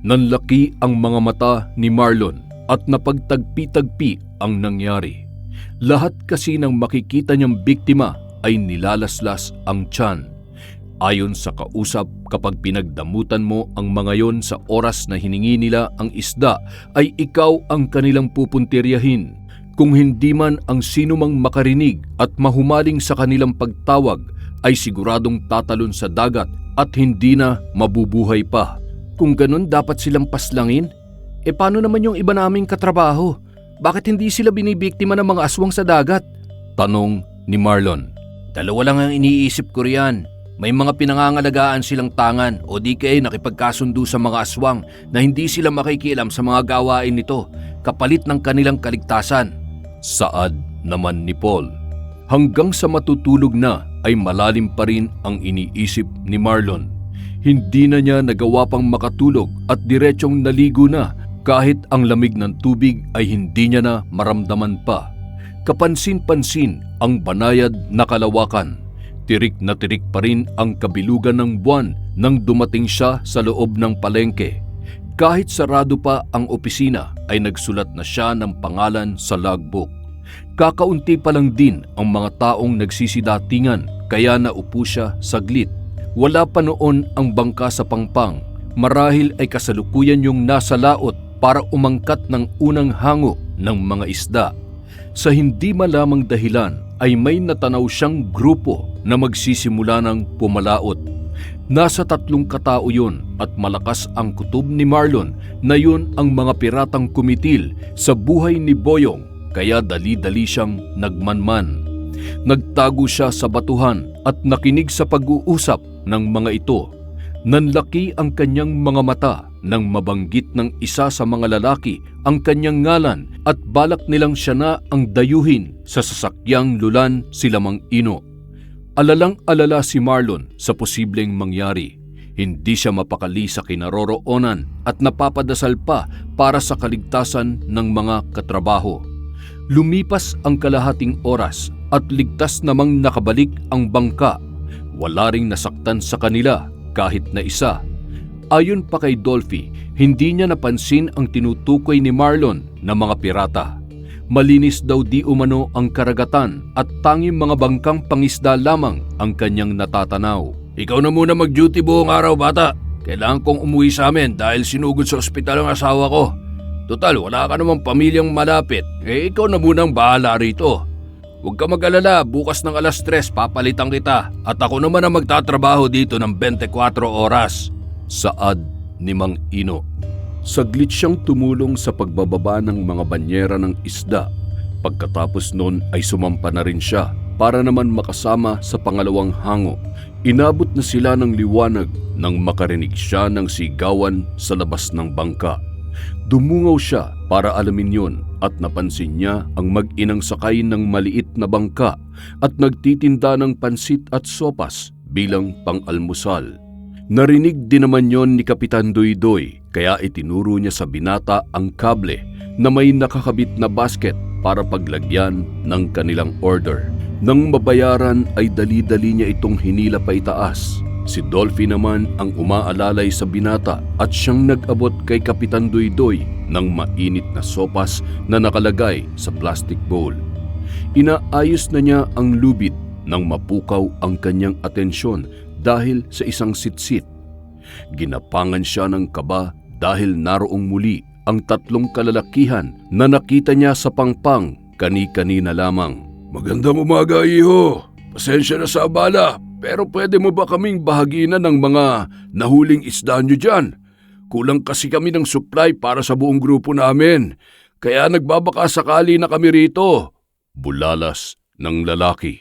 Nanlaki ang mga mata ni Marlon at napagtagpi-tagpi ang nangyari. Lahat kasi ng makikita niyang biktima ay nilalaslas ang tiyan. Ayon sa kausap, kapag pinagdamutan mo ang mga yon sa oras na hiningi nila ang isda, ay ikaw ang kanilang pupuntiryahin. Kung hindi man ang sinumang makarinig at mahumaling sa kanilang pagtawag, ay siguradong tatalon sa dagat at hindi na mabubuhay pa. Kung ganun dapat silang paslangin, paano naman yung iba naming katrabaho? Bakit hindi sila binibiktima ng mga aswang sa dagat? Tanong ni Marlon. Dalawa lang ang iniisip ko riyan. May mga pinangangalagaan silang tangan o di kaya nakipagkasundo sa mga aswang na hindi sila makikialam sa mga gawain nito, kapalit ng kanilang kaligtasan. Saad naman ni Paul. Hanggang sa matutulog na ay malalim pa rin ang iniisip ni Marlon. Hindi na niya nagawa pang makatulog at diretsong naligo na kahit ang lamig ng tubig ay hindi niya na maramdaman pa. Kapansin-pansin ang banayad na kalawakan. Tirik na tirik pa rin ang kabilugan ng buwan nang dumating siya sa loob ng palengke. Kahit sarado pa ang opisina ay nagsulat na siya ng pangalan sa logbook. Kakaunti pa lang din ang mga taong nagsisidatingan kaya naupo siya saglit. Wala pa noon ang bangka sa pangpang. Marahil ay kasalukuyan yung nasa laot para umangkat ng unang hango ng mga isda. Sa hindi malamang dahilan ay may natanaw siyang grupo na magsisimula ng pumalaot. Nasa 3 katao yun at malakas ang kutob ni Marlon na yun ang mga piratang kumitil sa buhay ni Boyong, kaya dali-dali siyang nagmanman. Nagtago siya sa batuhan at nakinig sa pag-uusap ng mga ito. Nanlaki ang kanyang mga mata nang mabanggit ng isa sa mga lalaki ang kanyang ngalan at balak nilang siya na ang dayuhin sa sasakyang lulan sila Mang Ino. Alalang-alala si Marlon sa posibleng mangyari. Hindi siya mapakali sa kinaroroonan at napapadasal pa para sa kaligtasan ng mga katrabaho. Lumipas ang kalahating oras at ligtas namang nakabalik ang bangka. Wala ring nasaktan sa kanila kahit na isa. Ayon pa kay Dolphy, hindi niya napansin ang tinutukoy ni Marlon na mga pirata. Malinis daw di umano ang karagatan at tanging mga bangkang pangisda lamang ang kanyang natatanaw. Ikaw na muna mag-duty buong araw, bata. Kailangan kong umuwi sa amin dahil sinugod sa ospital ang asawa ko. Total, wala ka namang pamilyang malapit. Ikaw na munang bahala rito. Huwag ka mag-alala, bukas ng 3:00 papalitan kita at ako naman ang magtatrabaho dito ng 24 oras. Saad ni Mang Ino. Saglit siyang tumulong sa pagbababa ng mga banyera ng isda. Pagkatapos noon ay sumampa na rin siya para naman makasama sa pangalawang hango. Inabot na sila ng liwanag nang makarinig siya ng sigawan sa labas ng bangka. Dumungaw siya para alamin yon at napansin niya ang mag-inang sakay ng maliit na bangka at nagtitinda ng pansit at sopas bilang pang-almusal. Narinig din naman yon ni Kapitan Doydoy kaya itinuro niya sa binata ang kable na may nakakabit na basket para paglagyan ng kanilang order. Nang mabayaran ay dali-dali niya itong hinila pa itaas. Si Dolphy naman ang umaalalay sa binata at siyang nag-abot kay Kapitan Doydoy ng mainit na sopas na nakalagay sa plastic bowl. Inaayos na niya ang lubid nang mapukaw ang kanyang atensyon dahil sa isang sitsit. Ginapangan siya ng kaba dahil naroong muli ang 3 kalalakihan na nakita niya sa pangpang kani-kanina lamang. Magandang umaga, iho. Pasensya na sa abala, pero pwede mo ba kaming bahaginan ng mga nahuling isda nyo dyan? Kulang kasi kami ng supply para sa buong grupo namin, kaya nagbabaka sakali na kami rito. Bulalas ng lalaki.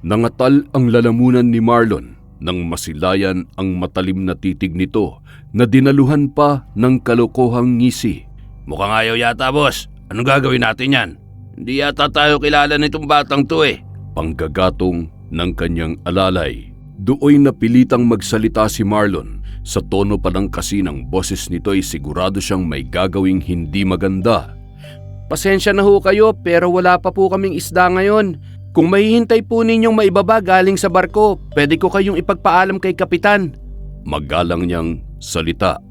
Nangatal ang lalamunan ni Marlon nang masilayan ang matalim na titig nito na dinaluhan pa ng kalokohang ngisi. Mukhang ayaw yata, boss. Anong gagawin natin yan? Hindi yata tayo kilala nitong batang to eh. Panggagatong ng kanyang alalay. Dooy napilitang magsalita si Marlon. Sa tono pa lang kasi ng boses nito ay sigurado siyang may gagawing hindi maganda. Pasensya na ho kayo pero wala pa po kaming isda ngayon. Kung mahihintay po ninyong maibaba galing sa barko, pwede ko kayong ipagpaalam kay Kapitan. Magalang niyang salita.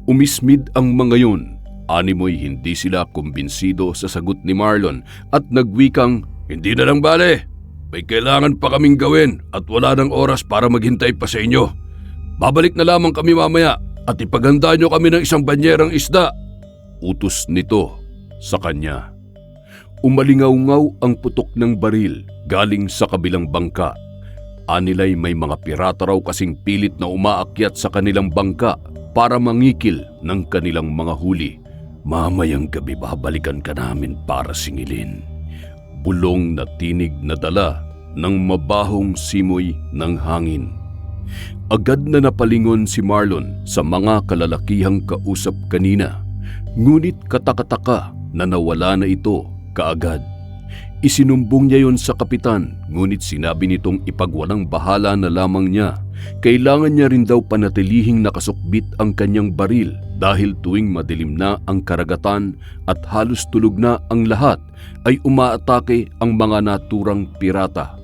Umismid ang mga yun. Animoy hindi sila kumbinsido sa sagot ni Marlon at nagwikang, hindi na lang bale. May kailangan pa kaming gawin at wala ng oras para maghintay pa sa inyo. Babalik na lamang kami mamaya at ipaghanda nyo kami ng isang banyerang isda. Utos nito sa kanya. Umalingaw-ngaw ang putok ng baril galing sa kabilang bangka. Anilay may mga pirata raw kasing pilit na umaakyat sa kanilang bangka para mangikil ng kanilang mga huli. Mamayang gabi babalikan ka namin para singilin. Bulong na tinig na dala ng mabahong simoy ng hangin. Agad na napalingon si Marlon sa mga kalalakihang kausap kanina. Ngunit katakataka na nawala na ito kaagad. Isinumbong niya yon sa kapitan, ngunit sinabi nitong ipagwalang bahala na lamang niya. Kailangan niya rin daw panatilihing nakasukbit ang kanyang baril dahil tuwing madilim na ang karagatan at halos tulog na ang lahat ay umaatake ang mga naturang pirata.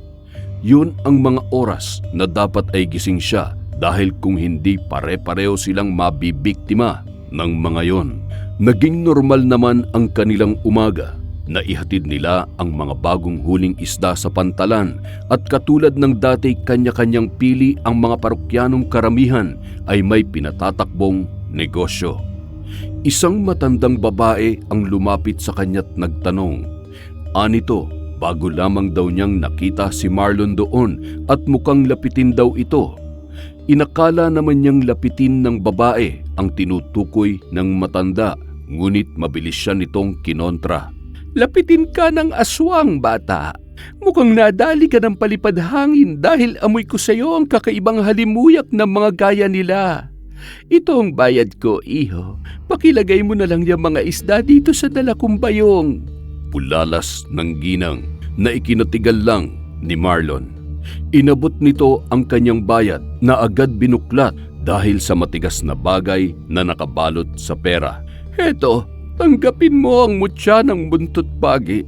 Yun ang mga oras na dapat ay gising siya dahil kung hindi pare-pareho silang mabibiktima ng mga yon. Naging normal naman ang kanilang umaga. Naihatid nila ang mga bagong huling isda sa pantalan at katulad ng dati kanya-kanyang pili ang mga parokyanong karamihan ay may pinatatakbong negosyo. Isang matandang babae ang lumapit sa kanya't nagtanong. Anito, bago lamang daw niyang nakita si Marlon doon at mukhang lapitin daw ito. Inakala naman niyang lapitin ng babae ang tinutukoy ng matanda, ngunit mabilis siya nitong kinontra. Lapitin ka ng aswang, bata. Mukhang nadali ka ng palipad hangin dahil amoy ko sa iyo ang kakaibang halimuyak ng mga gaya nila. Ito ang bayad ko, iho. Pakilagay mo na lang yung mga isda dito sa dala kong bayong. Bulalas ng ginang na ikinatigal lang ni Marlon. Inabot nito ang kanyang bayad na agad binuklat dahil sa matigas na bagay na nakabalot sa pera. Heto, tanggapin mo ang mutya ng buntot pagi.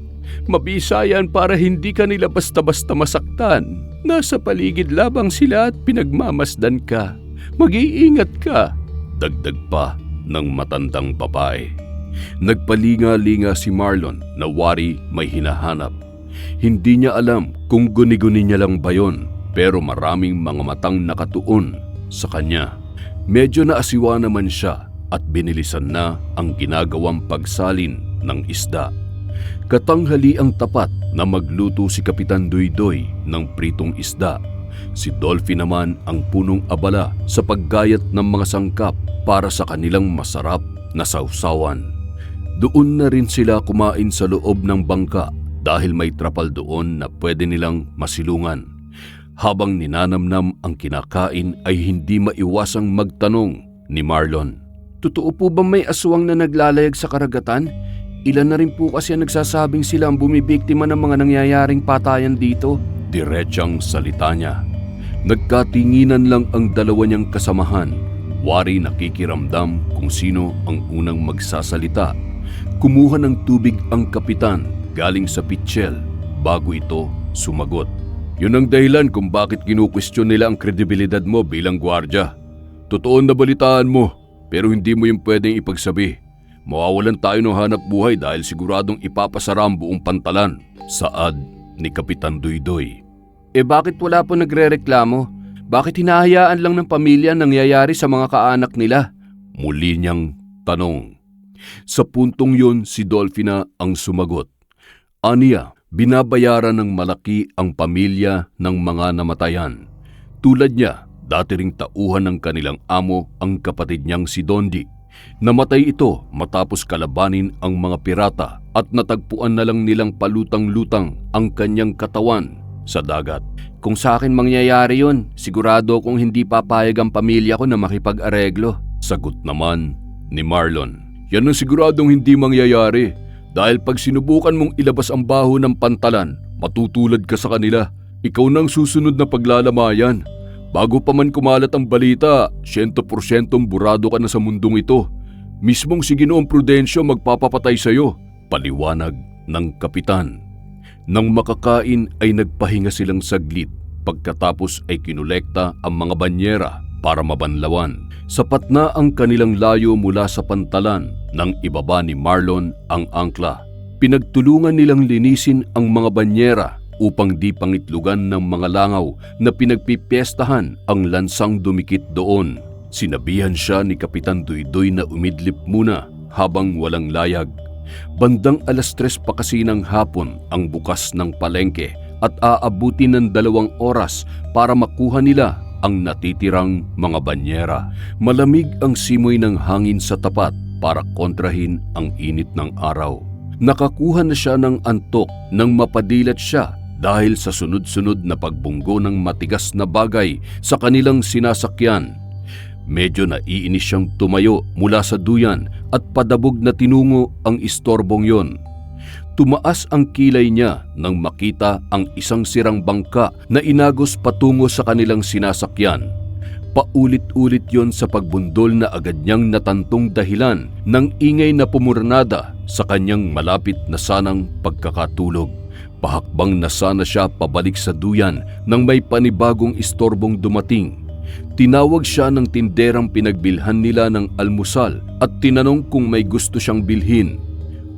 Mabisa yan para hindi ka nila basta-basta masaktan. Nasa paligid labang sila at pinagmamasdan ka. Mag-iingat ka. Dagdag pa ng matandang babae. Nagpalinga-linga si Marlon na wari may hinahanap. Hindi niya alam kung guni-guni niya lang ba yun, pero maraming mga matang nakatuon sa kanya. Medyo naasiwa naman siya at binilisan na ang ginagawang pagsalin ng isda. Katanghali ang tapat na magluto si Kapitan Duydoy ng pritong isda. Si Dolphy naman ang punong abala sa paggayat ng mga sangkap para sa kanilang masarap na sausawan. Doon na rin sila kumain sa loob ng bangka dahil may trapal doon na pwede nilang masilungan. Habang ninanamnam ang kinakain ay hindi maiwasang magtanong ni Marlon. Totoo po ba may aswang na naglalayag sa karagatan? Ilan na rin po kasi ang nagsasabing sila ang bumibiktima ng mga nangyayaring patayan dito. Diretsang salita niya. Nagkatinginan lang ang dalawa niyang kasamahan. Wari nakikiramdam kung sino ang unang magsasalita. Kumuha ng tubig ang kapitan galing sa pitchel bago ito sumagot. Yun ang dahilan kung bakit kinukwestiyon nila ang kredibilidad mo bilang gwardya. Totoo na balitaan mo, pero hindi mo yung pwedeng ipagsabi. Mawawalan tayo ng hanap buhay dahil siguradong ipapasara ang buong pantalan. Saad ni Kapitan Duydoy. Bakit wala po nagrereklamo? Bakit hinahayaan lang ng pamilya nangyayari sa mga kaanak nila? Muli niyang tanong. Sa puntong yun si Dolphy na ang sumagot. Aniya, binabayaran ng malaki ang pamilya ng mga namatayan. Tulad niya, dati ring tauhan ng kanilang amo ang kapatid niyang si Dondi. Namatay ito matapos kalabanin ang mga pirata at natagpuan na lang nilang palutang-lutang ang kanyang katawan sa dagat. Kung sa akin mangyayari yun, sigurado kung hindi papayag ang pamilya ko na makipag-areglo. Sagot naman ni Marlon. Yan ang siguradong hindi mangyayari dahil pag sinubukan mong ilabas ang baho ng pantalan, matutulad ka sa kanila. Ikaw nang susunod na paglalamayan. Bago pa man kumalat ang balita, 100% burado ka na sa mundong ito. Mismong si Ginoong Prudencio magpapapatay sa iyo. Paliwanag ng kapitan. Nang makakain ay nagpahinga silang saglit. Pagkatapos ay kinolekta ang mga banyera para mabanlawan. Sapat na ang kanilang layo mula sa pantalan nang ibaba ni Marlon ang angkla. Pinagtulungan nilang linisin ang mga banyera upang di pangitlugan ng mga langaw na pinagpipiestahan ang lansang dumikit doon. Sinabihan siya ni Kapitan Duydoy na umidlip muna habang walang layag. Bandang 3:00 pa kasi ng hapon ang bukas ng palengke at aabuti ng 2 oras para makuha nila ang natitirang mga banyera. Malamig ang simoy ng hangin sa tapat para kontrahin ang init ng araw. Nakakuha na siya ng antok nang mapadilat siya dahil sa sunod-sunod na pagbunggo ng matigas na bagay sa kanilang sinasakyan. Medyo naiinis siyang tumayo mula sa duyan at padabog na tinungo ang istorbong yon. Tumaas ang kilay niya nang makita ang isang sirang bangka na inagos patungo sa kanilang sinasakyan. Paulit-ulit yon sa pagbundol na agad niyang natantong dahilan ng ingay na pumurnada sa kanyang malapit na sanang pagkakatulog. Pahakbang na sana siya pabalik sa duyan nang may panibagong istorbong dumating. Tinawag siya ng tinderang pinagbilhan nila ng almusal at tinanong kung may gusto siyang bilhin.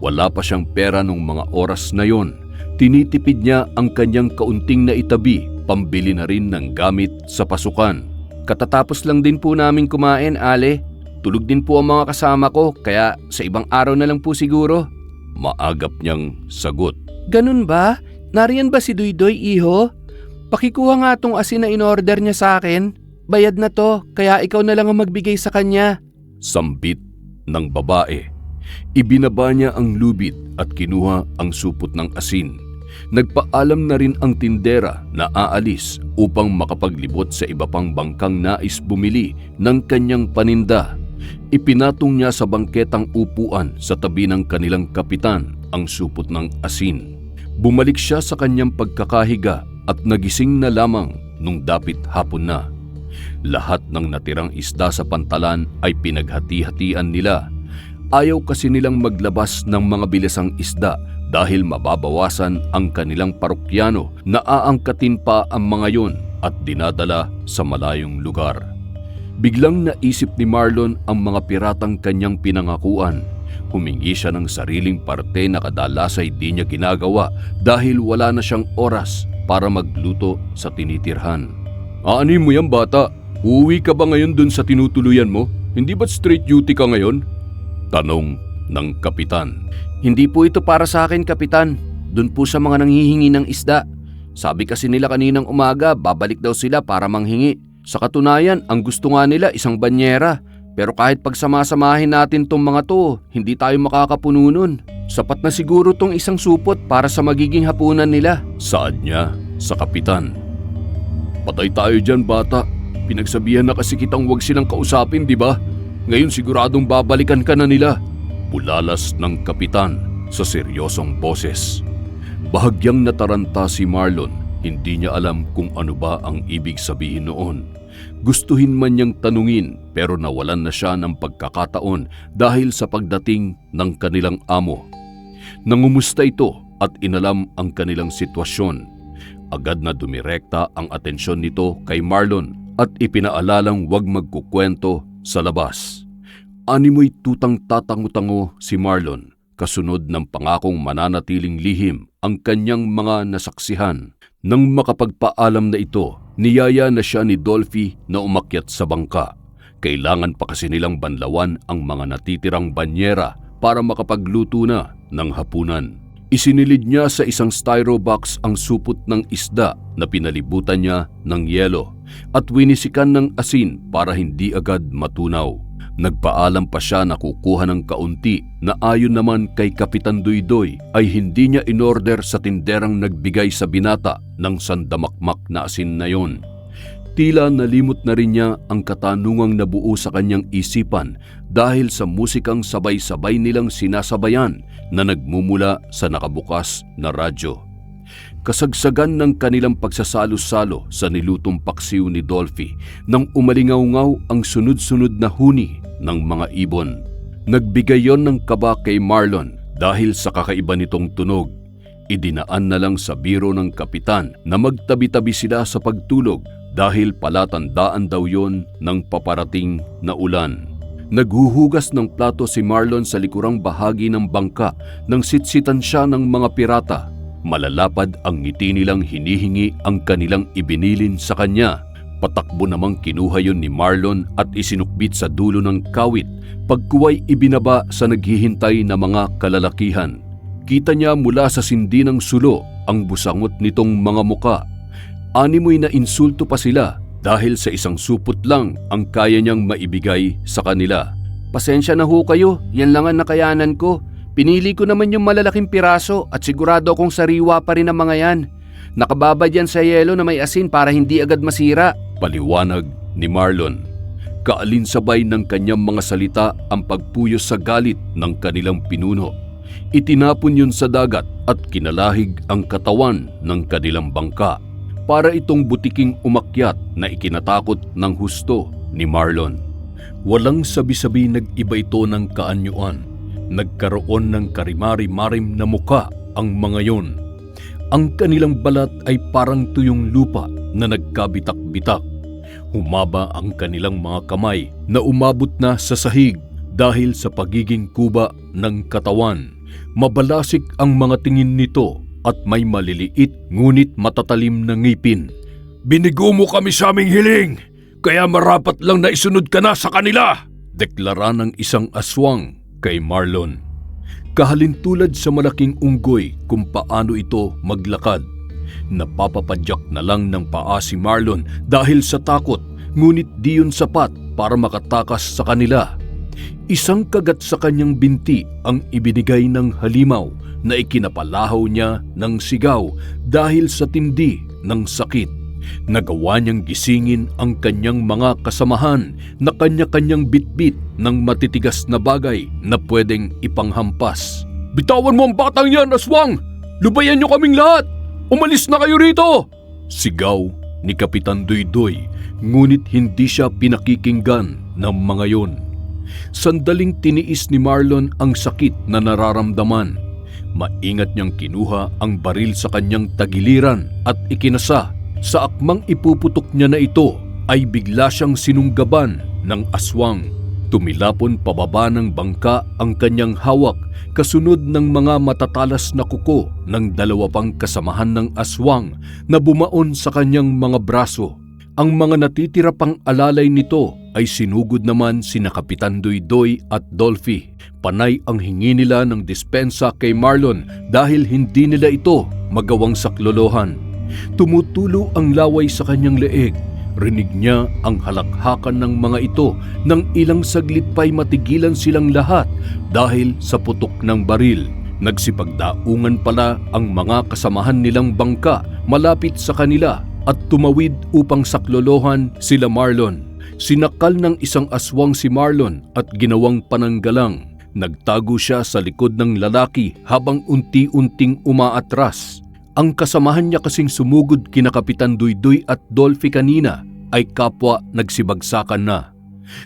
Wala pa siyang pera nung mga oras na yon. Tinitipid niya ang kanyang kaunting na itabi, pambili na rin ng gamit sa pasukan. Katatapos lang din po namin kumain, Ale. Tulog din po ang mga kasama ko, kaya sa ibang araw na lang po siguro. Maagap niyang sagot. Ganun ba? Nariyan ba si Duydoy, iho? Pakikuha nga tong asin na in-order niya sa akin. Bayad na to, kaya ikaw na lang ang magbigay sa kanya. Sambit ng babae. Ibinaba niya ang lubid at kinuha ang supot ng asin. Nagpaalam na rin ang tindera na aalis upang makapaglibot sa iba pang bangkang nais bumili ng kanyang paninda. Ipinatong niya sa bangketang upuan sa tabi ng kanilang kapitan ang supot ng asin. Bumalik siya sa kanyang pagkakahiga at nagising na lamang nung dapit hapon na. Lahat ng natirang isda sa pantalan ay pinaghati-hatian nila. Ayaw kasi nilang maglabas ng mga bilasang isda dahil mababawasan ang kanilang parokyano na aangkatin pa ang mga yon at dinadala sa malayong lugar. Biglang naisip ni Marlon ang mga piratang kanyang pinangakuan. Humingi siya ng sariling parte na kadalas ay di niya ginagawa dahil wala na siyang oras para magluto sa tinitirhan. Aanin mo yan, bata? Uuwi ka ba ngayon dun sa tinutuluyan mo? Hindi ba't straight duty ka ngayon? Tanong ng kapitan. Hindi po ito para sa akin, Kapitan. Doon po sa mga nanghihingi ng isda. Sabi kasi nila kaninang umaga, babalik daw sila para manghingi. Sa katunayan, ang gusto nga nila isang banyera. Pero kahit pagsamasamahin natin tong mga to, hindi tayo makakapuno nun. Sapat na siguro tong isang supot para sa magiging hapunan nila. Saad niya sa kapitan. Patay tayo dyan, bata. Pinagsabihan na kasi kitang huwag silang kausapin, di ba? Ngayon siguradong babalikan ka na nila. Bulalas ng kapitan sa seryosong boses. Bahagyang nataranta si Marlon. Hindi niya alam kung ano ba ang ibig sabihin noon. Gustuhin man niyang tanungin pero nawalan na siya ng pagkakataon dahil sa pagdating ng kanilang amo. Nangumusta ito at inalam ang kanilang sitwasyon. Agad na dumirekta ang atensyon nito kay Marlon at ipinaalalang huwag magkukwento sa labas. Animoy tutang tatango-tango si Marlon kasunod ng pangakong mananatiling lihim ang kanyang mga nasaksihan. Nang makapagpaalam na ito, niyaya na siya ni Dolphy na umakyat sa bangka. Kailangan pa kasi nilang banlawan ang mga natitirang banyera para makapagluto na ng hapunan. Isinilid niya sa isang styro box ang supot ng isda na pinalibutan niya ng yelo at winisikan ng asin para hindi agad matunaw. Nagpaalam pa siya na kukuha ng kaunti na ayon naman kay Kapitan Duydoy ay hindi niya inorder sa tinderang nagbigay sa binata ng sandamakmak na asin na yon. Tila nalimot na rin niya ang katanungang nabuo sa kanyang isipan dahil sa musikang sabay-sabay nilang sinasabayan na nagmumula sa nakabukas na radyo. Kasagsagan ng kanilang pagsasalo-salo sa nilutong paksiw ni Dolphy nang umalingaw-ngaw ang sunod-sunod na huni ng mga ibon. Nagbigay yon ng kaba kay Marlon dahil sa kakaiba nitong tunog. Idinaan na lang sa biro ng kapitan na magtabi-tabi sila sa pagtulog dahil palatandaan daw yon ng paparating na ulan. Naghuhugas ng plato si Marlon sa likurang bahagi ng bangka nang sitsitan siya ng mga pirata. Malalapad ang ngiti nilang hinihingi ang kanilang ibinilin sa kanya. Patakbo namang kinuha yon ni Marlon at isinukbit sa dulo ng kawit pagkuway ibinaba sa naghihintay na mga kalalakihan. Kita niya mula sa sindi ng sulo ang busangot nitong mga muka. Animoy na insulto pa sila dahil sa isang supot lang ang kaya niyang maibigay sa kanila. Pasensya na ho kayo, yan lang ang nakayanan ko. Pinili ko naman yung malalaking piraso at sigurado akong sariwa pa rin ang mga yan. Nakababad yan sa yelo na may asin para hindi agad masira. Paliwanag ni Marlon. Kaalinsabay ng kanyang mga salita ang pagpuyos sa galit ng kanilang pinuno. Itinapon yun sa dagat at kinalahig ang katawan ng kanilang bangka para itong butiking umakyat na ikinatakot ng husto ni Marlon. Walang sabi-sabi nag-iba ito ng kaanyuan. Nagkaroon ng karimari-marim na muka ang mga yon. Ang kanilang balat ay parang tuyong lupa na nagkabitak-bitak. Humaba ang kanilang mga kamay na umabot na sa sahig dahil sa pagiging kuba ng katawan. Mabalasik ang mga tingin nito at may maliliit ngunit matatalim na ngipin. Binigo mo kami sa aming hiling, kaya marapat lang na isunod ka na sa kanila! Deklara ng isang aswang kay Marlon. Kahalintulad sa malaking unggoy kung paano ito maglakad. Napapapadyak na lang ng paa si Marlon dahil sa takot, ngunit di yun sapat para makatakas sa kanila. Isang kagat sa kanyang binti ang ibinigay ng halimaw na ikinapalahaw niya ng sigaw dahil sa tindi ng sakit. Nagawa niyang gisingin ang kanyang mga kasamahan na kanya-kanyang bitbit ng matitigas na bagay na pwedeng ipanghampas. Bitawan mo ang batang yan, aswang! Lubayan niyo kaming lahat! Umalis na kayo rito! Sigaw ni Kapitan Duydoy, ngunit hindi siya pinakikinggan ng mga yon. Sandaling tiniis ni Marlon ang sakit na nararamdaman. Maingat niyang kinuha ang baril sa kanyang tagiliran at ikinasa. Sa akmang ipuputok niya na ito ay bigla siyang sinunggaban ng aswang. Tumilapon pababa ng bangka ang kanyang hawak, kasunod ng mga matatalas na kuko ng dalawa pang kasamahan ng aswang na bumaon sa kanyang mga braso. Ang mga natitira pang alalay nito ay sinugod naman sina Kapitan Duydoy at Dolphy. Panay ang hingi nila ng dispensa kay Marlon dahil hindi nila ito magawang saklolohan. Tumutulo ang laway sa kanyang leeg. Rinig niya ang halakhakan ng mga ito nang ilang saglit pa'y matigilan silang lahat dahil sa putok ng baril. Nagsipagdaungan pala ang mga kasamahan nilang bangka malapit sa kanila at tumawid upang saklolohan sila Marlon. Sinakal ng isang aswang si Marlon at ginawang pananggalang. Nagtago siya sa likod ng lalaki habang unti-unting umaatras. Ang kasamahan niya kasing sumugod kina Kapitan Duydoy at Dolphy kanina ay kapwa nagsibagsakan na.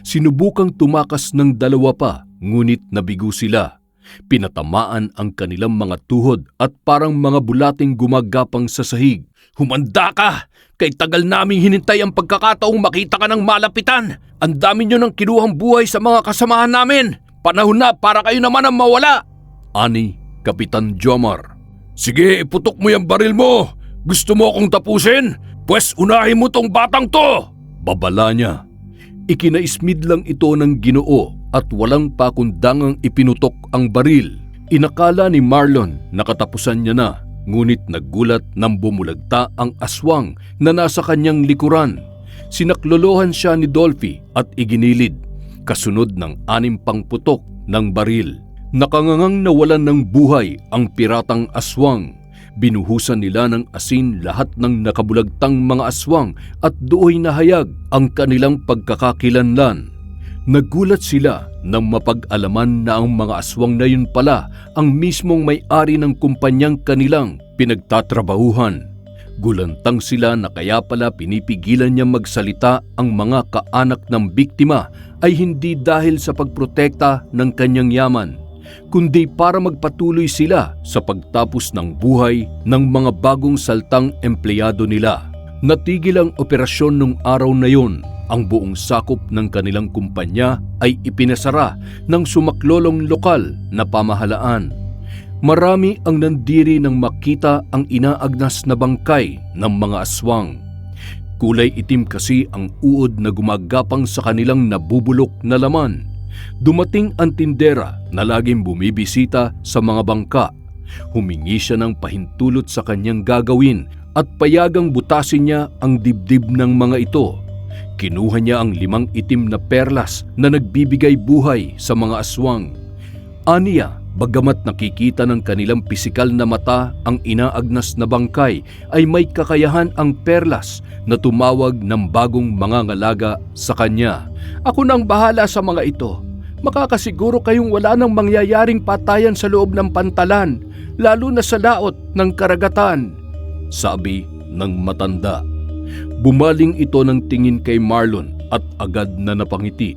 Sinubukang tumakas ng dalawa pa, ngunit nabigo sila. Pinatamaan ang kanilang mga tuhod at parang mga bulating gumagapang sa sahig. Humanda ka! Kay tagal naming hinintay ang pagkakataong makita ka ng malapitan. Ang dami nyo nang kinuhang buhay sa mga kasamahan namin. Panahon na para kayo naman ang mawala. Ani Kapitan Jomar. Sige, iputok mo yung baril mo. Gusto mo akong tapusin? Pwes unahin mo tong batang to. Babala niya. Ikinaismid lang ito ng Ginoo at walang pakundangang ipinutok ang baril. Inakala ni Marlon na katapusan niya na, ngunit naggulat nang bumulagta ang aswang na nasa kanyang likuran. Sinaklolohan siya ni Dolphy at iginilid, kasunod ng 6 pang putok ng baril. Nakangangang nawalan ng buhay ang piratang aswang. Binuhusan nila ng asin lahat ng nakabulagtang mga aswang at dooy nahayag ang kanilang pagkakakilanlan. Nagulat sila nang mapag-alaman na ang mga aswang na yun pala ang mismong may-ari ng kumpanyang kanilang pinagtatrabahuhan. Gulantang sila na kaya pala pinipigilan niya magsalita ang mga kaanak ng biktima ay hindi dahil sa pagprotekta ng kanyang yaman, kundi para magpatuloy sila sa pagtapos ng buhay ng mga bagong saltang empleyado nila. Natigil ang operasyon nung araw na yon. Ang buong sakop ng kanilang kumpanya ay ipinasara ng sumaklolong lokal na pamahalaan. Marami ang nandiri nang makita ang inaagnas na bangkay ng mga aswang. Kulay itim kasi ang uod na gumagapang sa kanilang nabubulok na laman. Dumating ang tindera na laging bumibisita sa mga bangka. Humingi siya ng pahintulot sa kanyang gagawin at payagang butasin niya ang dibdib ng mga ito. Kinuha niya ang 5 itim na perlas na nagbibigay buhay sa mga aswang. Aniya, bagamat nakikita ng kanilang pisikal na mata ang inaagnas na bangkay, ay may kakayahan ang perlas na tumawag ng bagong mga ngalaga sa kanya. Ako nang bahala sa mga ito. Makakasiguro kayong wala nang mangyayaring patayan sa loob ng pantalan, lalo na sa laot ng karagatan, sabi ng matanda. Bumaling ito ng tingin kay Marlon at agad na napangiti.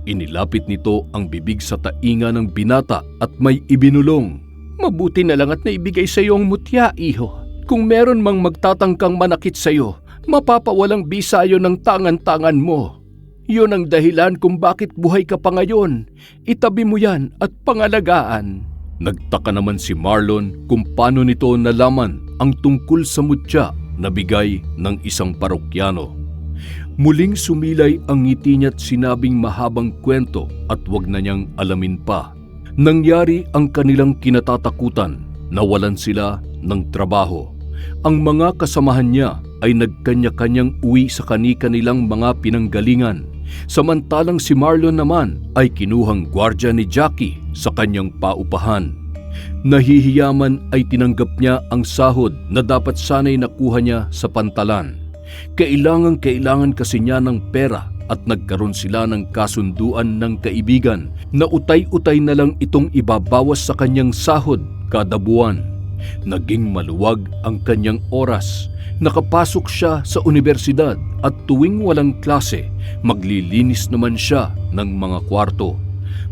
Inilapit nito ang bibig sa tainga ng binata at may ibinulong. Mabuti na lang at naibigay sa iyo ang mutya, iho. Kung meron mang magtatangkang manakit sa iyo, mapapawalang bisa yon ng tangan-tangan mo. Yun ang dahilan kung bakit buhay ka pa ngayon. Itabi mo yan at pangalagaan. Nagtaka naman si Marlon kung paano nito nalaman ang tungkol sa mutya na bigay ng isang parokyano. Muling sumilay ang ngiti niya at sinabing mahabang kwento at wag na niyang alamin pa. Nangyari ang kanilang kinatatakutan, nawalan sila ng trabaho. Ang mga kasamahan niya ay nagkanya-kanyang uwi sa kani-kanilang mga pinanggalingan. Samantalang si Marlon naman ay kinuhang gwardya ni Jackie sa kanyang paupahan. Nahihiyaman ay tinanggap niya ang sahod na dapat sana'y nakuha niya sa pantalan. Kailangan kasi niya ng pera at nagkaroon sila ng kasunduan ng kaibigan na utay-utay na lang itong ibabawas sa kanyang sahod kada buwan. Naging maluwag ang kanyang oras. Nakapasok siya sa unibersidad at tuwing walang klase, maglilinis naman siya ng mga kwarto.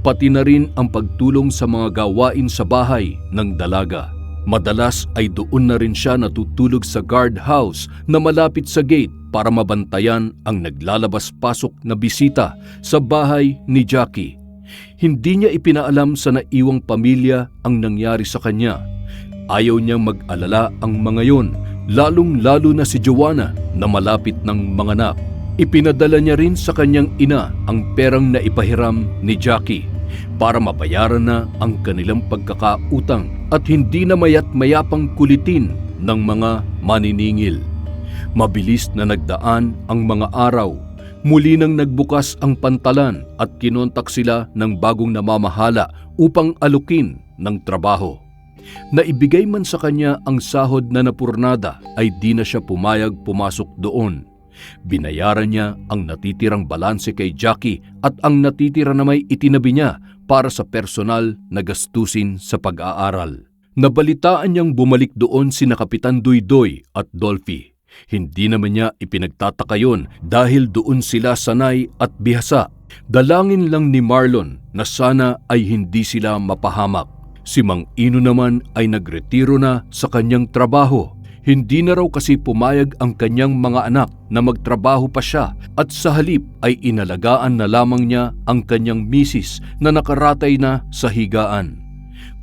Pati na rin ang pagtulong sa mga gawain sa bahay ng dalaga. Madalas ay doon na rin siya natutulog sa guardhouse na malapit sa gate para mabantayan ang naglalabas-pasok na bisita sa bahay ni Jackie. Hindi niya ipinaalam sa naiwang pamilya ang nangyari sa kanya. Ayaw niyang mag-alala ang mga yon, lalong-lalo na si Joanna na malapit ng manganak. Ipinadala niya rin sa kanyang ina ang perang naipahiram ni Jackie para mabayaran na ang kanilang pagkakautang at hindi na mayat mayapang kulitin ng mga maniningil. Mabilis na nagdaan ang mga araw. Muli nang nagbukas ang pantalan at kinontak sila ng bagong namamahala upang alukin ng trabaho. Naibigay man sa kanya ang sahod na napurnada ay di na siya pumayag pumasok doon. Binayaran niya ang natitirang balanse kay Jackie at ang natitira na may itinabi niya para sa personal na gastusin sa pag-aaral. Nabalitaan niyang bumalik doon sina Kapitan Duydoy at Dolphy. Hindi naman niya ipinagtataka yon dahil doon sila sanay at bihasa. Dalangin lang ni Marlon na sana ay hindi sila mapahamak. Si Mang Ino naman ay nagretiro na sa kanyang trabaho. Hindi na raw kasi pumayag ang kanyang mga anak na magtrabaho pa siya at sa halip ay inalagaan na lamang niya ang kanyang misis na nakaratay na sa higaan.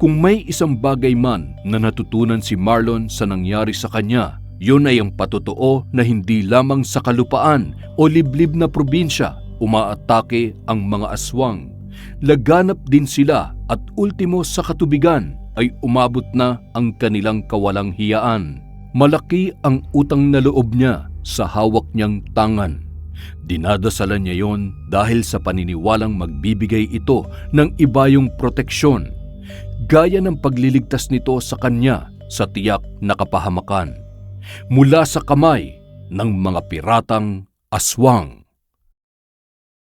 Kung may isang bagay man na natutunan si Marlon sa nangyari sa kanya, yun ay ang patotoo na hindi lamang sa kalupaan o liblib na probinsya umaatake ang mga aswang. Laganap din sila at ultimo sa katubigan ay umabot na ang kanilang kawalang hiyaan. Malaki ang utang na loob niya sa hawak niyang tangan. Dinadasalan niya yon dahil sa paniniwalang magbibigay ito ng ibayong proteksyon, gaya ng pagliligtas nito sa kanya sa tiyak na kapahamakan mula sa kamay ng mga piratang aswang.